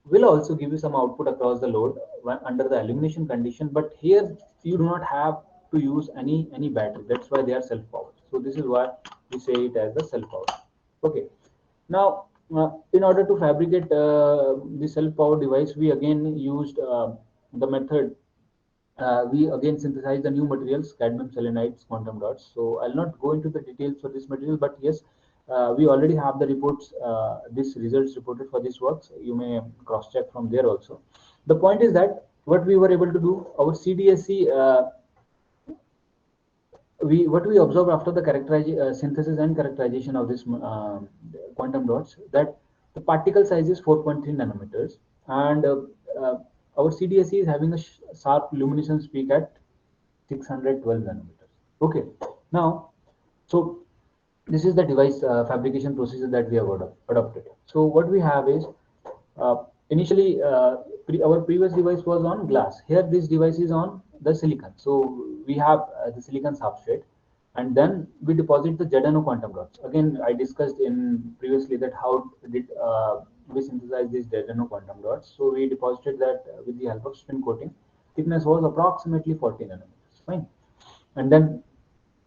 C: will also give you some output across the load when under the illumination condition, but here you do not have to use any battery. That's why they are self-powered. So this is why we say it as the self-powered. Okay. Now in order to fabricate the self-powered device, we again used the method, we again synthesize the new materials, cadmium selenides, quantum dots. So I'll not go into the details for this material, but yes, we already have the reports, this results reported for this works. You may cross check from there also. The point is that what we were able to do, our CDSC what we observed after the synthesis and characterization of this quantum dots, that the particle size is 4.3 nanometers, and uh, our CDSE is having a sharp luminescence peak at 612 nanometers. Okay, now, so this is the device fabrication procedure that we have adopted. So what we have is, uh, initially our previous device was on glass. Here this device is on the silicon. So we have the silicon substrate, and then we deposit the ZNO quantum dots. Again, I discussed in previously that how did we synthesize these ZNO quantum dots. So we deposited that with the help of spin coating. Thickness was approximately 40 nanometers. Fine, and then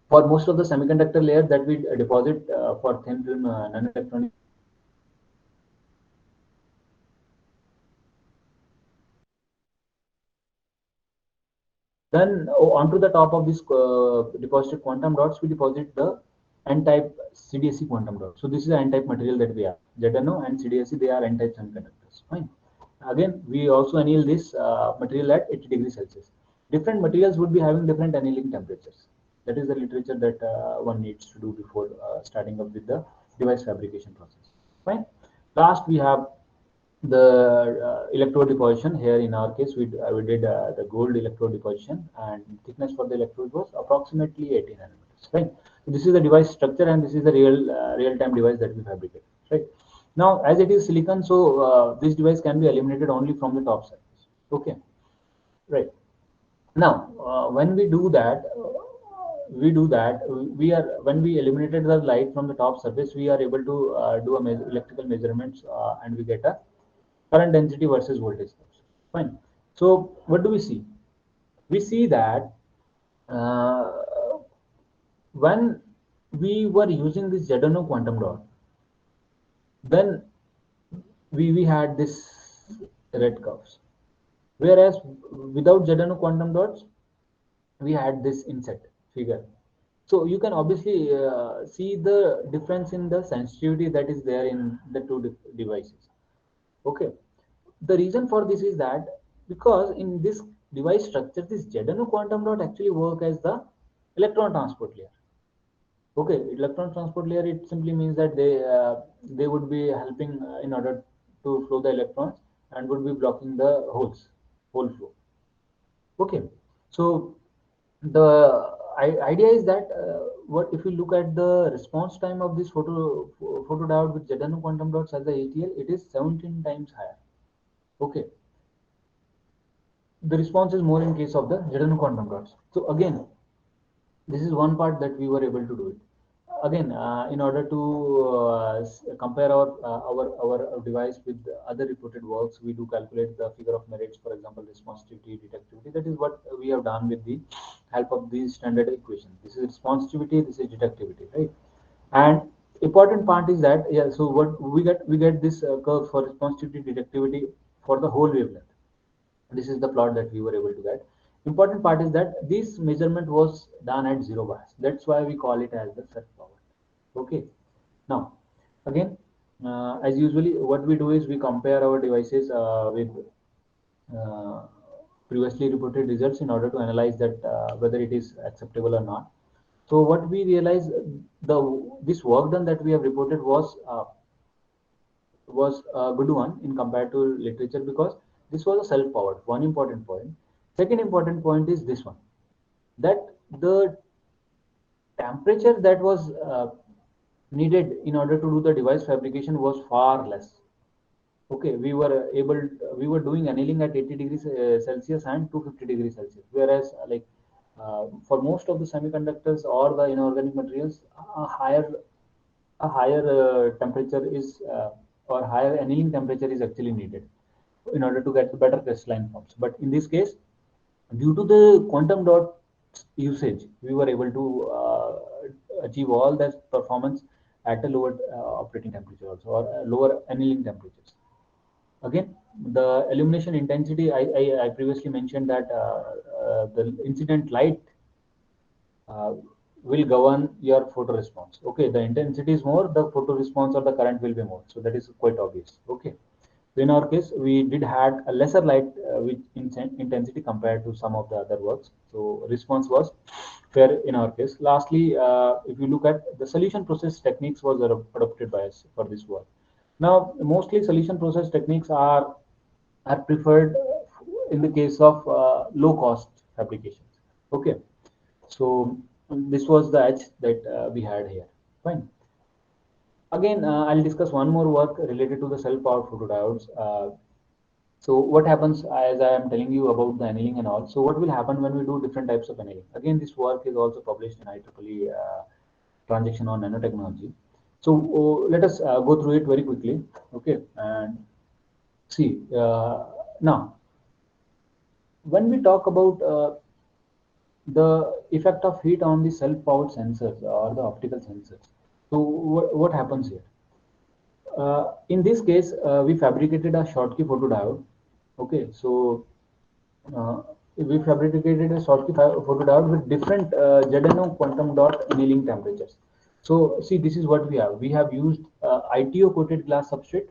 C: for most of the semiconductor layer that we deposit for thin film nanoelectronic. Then onto the top of this deposited quantum dots, we deposit the N-type CDSE quantum dots. So this is the N-type material that we have. ZNO and CDSE, they are N-type semiconductors. Fine. Again, we also anneal this material at 80 degrees Celsius. Different materials would be having different annealing temperatures. That is the literature that one needs to do before starting up with the device fabrication process. Fine. Last, we have the electrode deposition. Here in our case, we did the gold electrode deposition, and thickness for the electrode was approximately 18 nanometers. Right. So this is the device structure, and this is the real time device that we fabricate. Right. Now, as it is silicon, so this device can be eliminated only from the top surface. Okay. Right. Now, when we do that, we are when we eliminated the light from the top surface, we are able to do a electrical measurements, and we get a current density versus voltage. Fine. So what do we see? We see that uh, when we were using this ZNO quantum dot, then we had this red curves. Whereas without ZNO quantum dots, we had this inset figure. So you can obviously see the difference in the sensitivity that is there in the two devices. Okay. The reason for this is that because in this device structure, this ZNO quantum dot actually work as the electron transport layer. Okay, electron transport layer, it simply means that they would be helping in order to flow the electrons, and would be blocking the hole flow. Okay, so the idea is that what if you look at the response time of this photodiode with ZNO quantum dots as the ATL, it is 17 times higher. Okay, the response is more in case of the ZNO quantum dots. So again, this is one part that we were able to do it. Again, in order to compare our device with other reported works, we do calculate the figure of merits, for example, responsivity, detectivity. That is what we have done with the help of these standard equations. This is responsivity, this is detectivity, right? And important part is that, yeah, so what we get this curve for responsivity, detectivity for the whole wavelength. This is the plot that we were able to get. Important part is that this measurement was done at zero bias. That's why we call it as the self power. Okay. Now, again, as usually, what we do is we compare our devices with uh, previously reported results in order to analyze that whether it is acceptable or not. So what we realize, the this work done that we have reported was a good one in compared to literature, because this was a self-powered. One important point. Second important point is this one, that the temperature that was needed in order to do the device fabrication was far less. Okay, we were doing annealing at 80 degrees Celsius and 250 degrees Celsius, whereas for most of the semiconductors or the inorganic materials, a higher temperature is or higher annealing temperature is actually needed in order to get the better crystalline forms. But in this case, due to the quantum dot usage, we were able to achieve all that performance at a lower operating temperature also, or lower annealing temperatures. Again, the illumination intensity, I previously mentioned that the incident light uh, will govern your photo response. Okay, the intensity is more, the photo response or the current will be more. So that is quite obvious. Okay. So in our case, we did had a lesser light with intensity compared to some of the other works. So response was fair in our case. Lastly, if you look at the solution process techniques was adopted by us for this work. Now, mostly solution process techniques are preferred in the case of low cost applications. Okay, so this was the edge that we had here. Fine. Again, I'll discuss one more work related to the self-powered photodiodes. So what happens as I am telling you about the annealing and all. So what will happen when we do different types of annealing? Again, this work is also published in IEEE transaction on nanotechnology. So let us go through it very quickly. Okay, and see now when we talk about the effect of heat on the self-powered sensors or the optical sensors. So what happens here? In this case, we fabricated a Schottky photodiode. Okay, so we fabricated a Schottky photodiode with different ZNO quantum dot annealing temperatures. So see, this is what we have. We have used ITO coated glass substrate.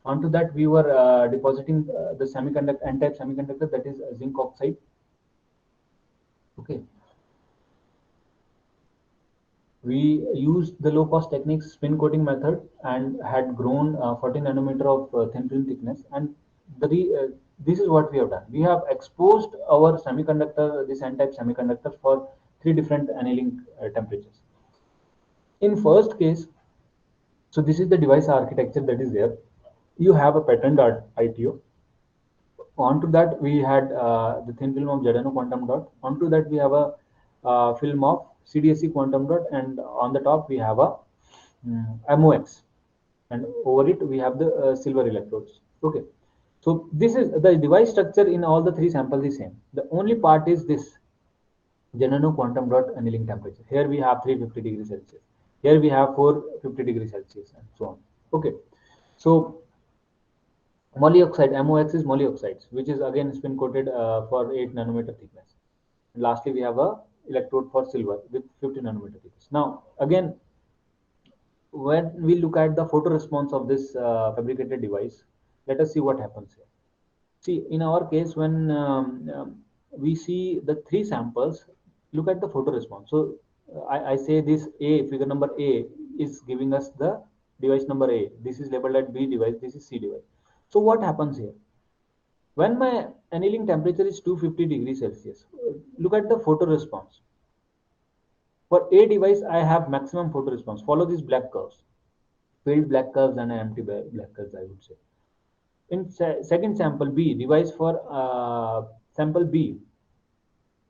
C: Onto that, we were depositing the semiconductor N-type semiconductor, that is zinc oxide. Okay. We used the low cost techniques spin coating method and had grown 14 nanometer of thin film thickness. And this is what we have done. We have exposed our semiconductor, this N-type semiconductor, for three different annealing temperatures. In first case, so this is the device architecture that is there. You have a patterned ITO. Onto that, we had the thin film of ZNO quantum dot. Onto that, we have a film of CDSC quantum dot, and on the top, we have a MOX. And over it, we have the silver electrodes. Okay. So this is the device structure in all the three samples is same. The only part is this ZNO quantum dot annealing temperature. Here we have 350 degrees Celsius. Here we have 450 degrees Celsius, and so on. Okay. So moly oxide, MOX is moly oxides, which is again spin coated for 8 nanometer thickness. And lastly, we have a electrode for silver with 50 nanometer thickness. Now, again, when we look at the photo response of this fabricated device, let us see what happens here. See, in our case, when we see the three samples, look at the photo response. So I say this A, figure number A, is giving us the device number A. This is labeled at B device, this is C device. So what happens here? When my annealing temperature is 250 degrees Celsius, look at the photo response. For A device, I have maximum photo response. Follow these black curves, filled black curves and empty black curves, I would say. In second sample B, device for sample B,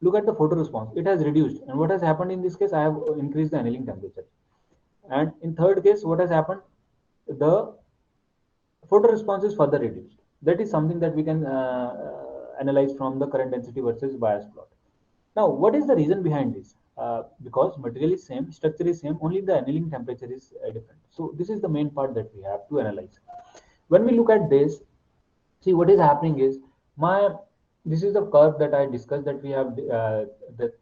C: look at the photo response. It has reduced. And what has happened in this case? I have increased the annealing temperature. And in third case, what has happened? The photo response is further reduced. That is something that we can analyze from the current density versus bias plot. Now, what is the reason behind this? Because material is same, structure is same, only the annealing temperature is different. So this is the main part that we have to analyze. When we look at this, see what is happening is this is the curve that I discussed, that we have the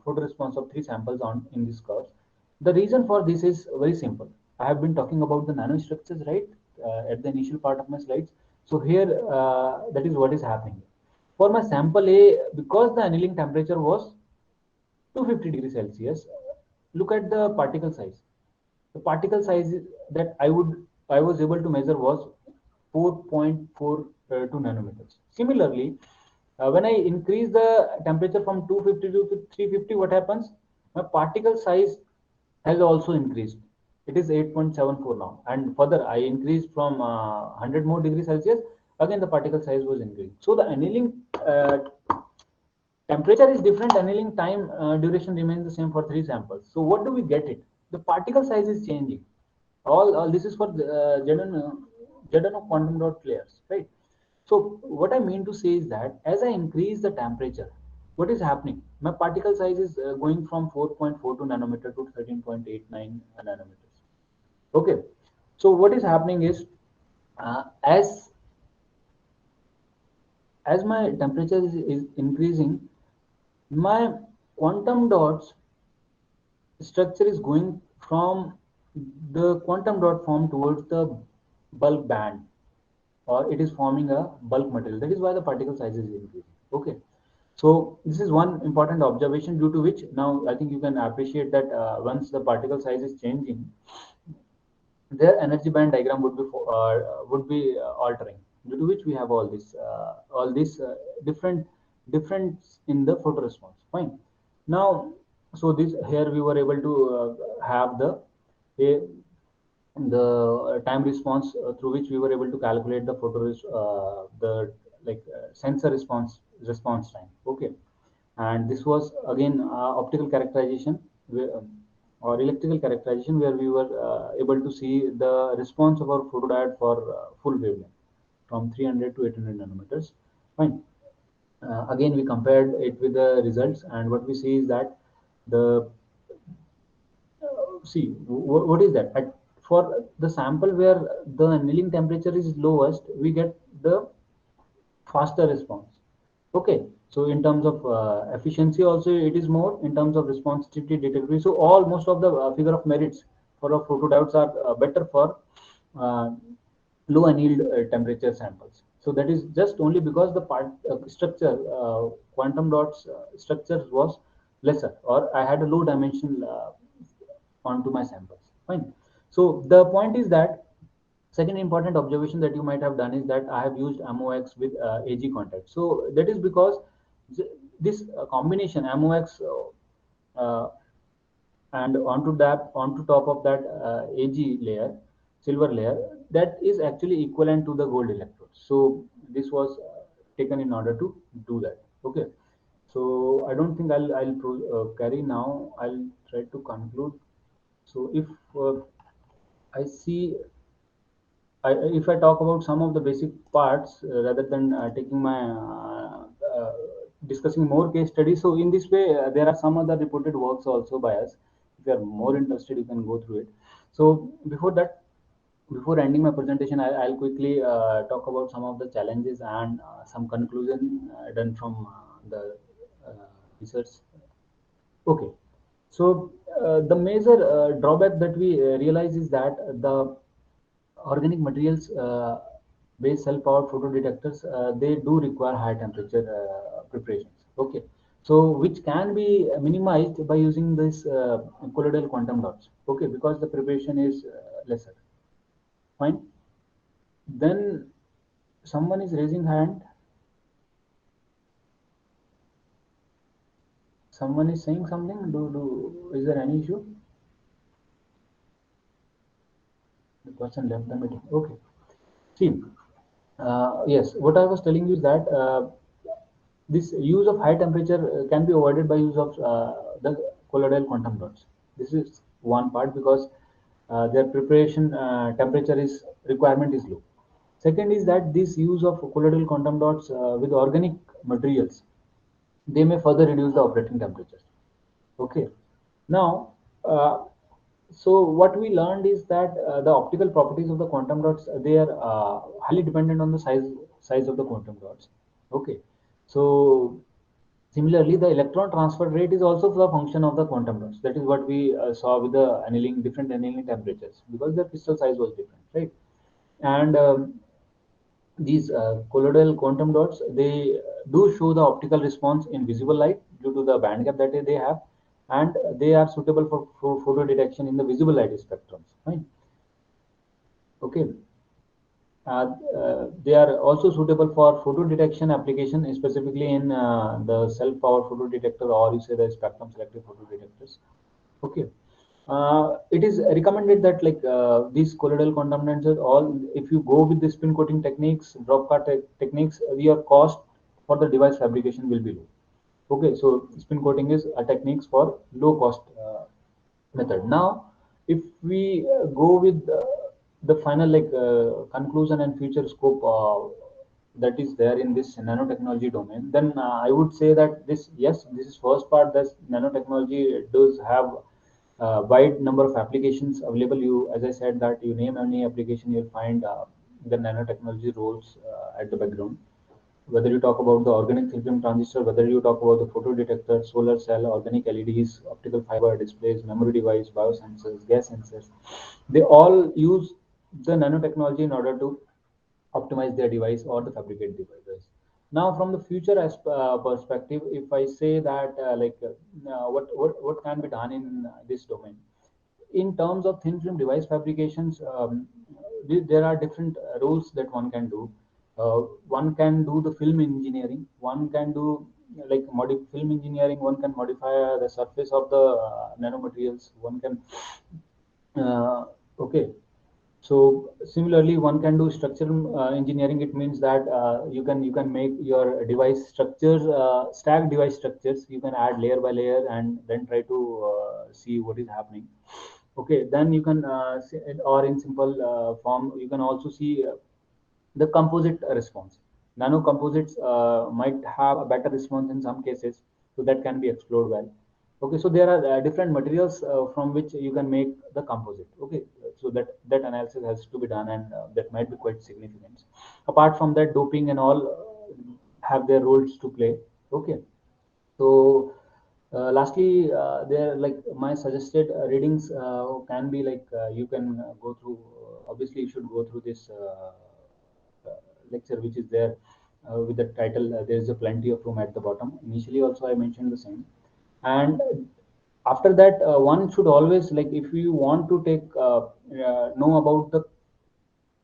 C: photo response of three samples on in this curve. The reason for this is very simple. I have been talking about the nanostructures, right, at the initial part of my slides. So here, that is what is happening. For my sample A, because the annealing temperature was 250 degrees Celsius, look at the particle size. The particle size that I was able to measure was 4.42 nanometers. Similarly, when I increase the temperature from 250 to 350, what happens? My particle size has also increased. It is 8.74 now. And further, I increased from 100 more degrees Celsius. Again, the particle size was increased. So the annealing temperature is different. Annealing time duration remains the same for three samples. So what do we get it? The particle size is changing. All this is for the ZNO quantum dot layers, right? So what I mean to say is that as I increase the temperature, what is happening? My particle size is going from 4.42 nanometer to 13.89 nanometers. Okay. So what is happening is as my temperature is increasing, my quantum dots structure is going from the quantum dot form towards the bulk band or it is forming a bulk material. That is why the particle size is increasing. Okay. So this is one important observation, due to which now I think you can appreciate that once the particle size is changing, their energy band diagram would be altering, due to which we have all these different difference in the photo response. Fine. Now, so this here we were able to have a, the time response through which we were able to calculate the the sensor response time. Okay. And this was again optical characterization or electrical characterization, where we were able to see the response of our photodiode for full wavelength from 300 to 800 nanometers. Fine. Again, we compared it with the results, and what we see is that the see what is that for the sample where the annealing temperature is lowest, we get the faster response. Okay, so in terms of efficiency also it is more, in terms of responsivity, detectability. So all most of the figure of merits for our photodiodes are better for uh, low annealed temperature samples. So that is just only because the part structure quantum dots structure was lesser, or I had a low dimension onto my samples. Fine. So the point is that second important observation that you might have done is that I have used MOX with AG contact. So that is because this combination MOX uh, and onto top of that AG layer, silver layer, that is actually equivalent to the gold electrode. So this was taken in order to do that. Okay. So I don't think I'll carry now. I'll try to conclude. So if I see if I talk about some of the basic parts rather than taking my discussing more case studies. So in this way, there are some other reported works also by us. If you are more interested, you can go through it. So before ending my presentation, I'll quickly talk about some of the challenges and some conclusion done from the uh, research. Okay. So the major drawback that we realize is that the organic materials based cell-powered photodetectors, they do require high temperature preparations. Okay, so which can be minimized by using this colloidal quantum dots. Okay, because the preparation is lesser. Fine. Then someone is raising hand. Someone is saying something. Do is there any issue? The person left the meeting. Okay. See, yes, what I was telling you is that this use of high temperature can be avoided by use of the colloidal quantum dots. This is one part, because their preparation temperature is requirement is low. Second is that this use of colloidal quantum dots with organic materials, they may further reduce the operating temperatures. Okay. Now, so what we learned is that the optical properties of the quantum dots, they are highly dependent on the size of the quantum dots. Okay. So similarly, the electron transfer rate is also the function of the quantum dots. That is what we saw with the annealing, different annealing temperatures, because the crystal size was different, right? And these colloidal quantum dots, they do show the optical response in visible light due to the band gap that they have, and they are suitable for photo detection in the visible light spectrums. Fine. Okay. They are also suitable for photo detection application, specifically in the self-powered photo detector, or you say the spectrum selective photo detectors. Okay. It is recommended that these colloidal contaminants all, if you go with the spin coating techniques, drop cut techniques, your cost for the device fabrication will be low. Okay, so spin coating is a techniques for low cost method. Now, if we go with the final conclusion and future scope that is there in this nanotechnology domain, then I would say that this, yes, this is first part. That nanotechnology does have wide number of applications available. You, as I said, that you name any application, you'll find the nanotechnology roles at the background. Whether you talk about the organic film transistor, whether you talk about the photo detector, solar cell, organic LEDs, optical fiber displays, memory device, biosensors, gas sensors, they all use the nanotechnology in order to optimize their device or the fabricate device. Now, from the future perspective, if I say that what can be done in this domain, in terms of thin film device fabrications, there are different roles that one can do. One can do the film engineering. One can do film engineering. One can modify the surface of the nanomaterials. One can okay. So similarly, one can do structural engineering. It means that you can make your device structures, stack device structures. You can add layer by layer and then try to see what is happening. Okay, then you can or in simple form, you can also see the composite response. Nano composites might have a better response in some cases, so that can be explored well. Okay, so there are different materials from which you can make the composite. Okay, so that analysis has to be done, and that might be quite significant. Apart from that, doping and all have their roles to play. Okay, so lastly, there like my suggested readings can be like you can go through. Obviously, you should go through this lecture which is there with the title. There is a plenty of room at the bottom. Initially, also I mentioned the same, and after that, one should always like if you want to take know about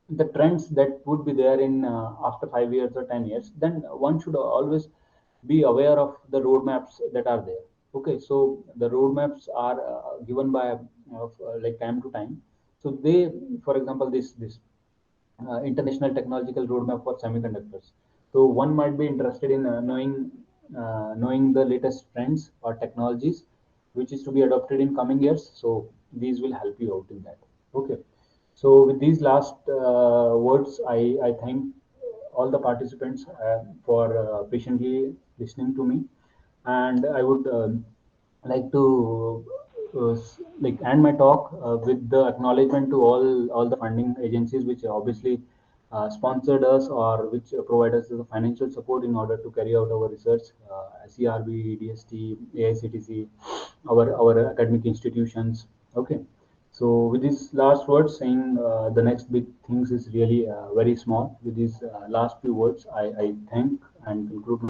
C: the trends that would be there in after 5 years or 10 years, then one should always be aware of the roadmaps that are there. Okay, so the roadmaps are given by like time to time. So they, for example, this international technological roadmap for semiconductors. So one might be interested in knowing the latest trends or technologies which is to be adopted in coming years. So these will help you out in that. Okay. So with these last words, I thank all the participants for patiently listening to me, and I would like to like end my talk with the acknowledgement to all the funding agencies which obviously sponsored us or which provide us the financial support in order to carry out our research, CRB, DST, AICTC, our academic institutions. Okay, so with these last words saying the next big things is really very small. With these last few words, I thank and conclude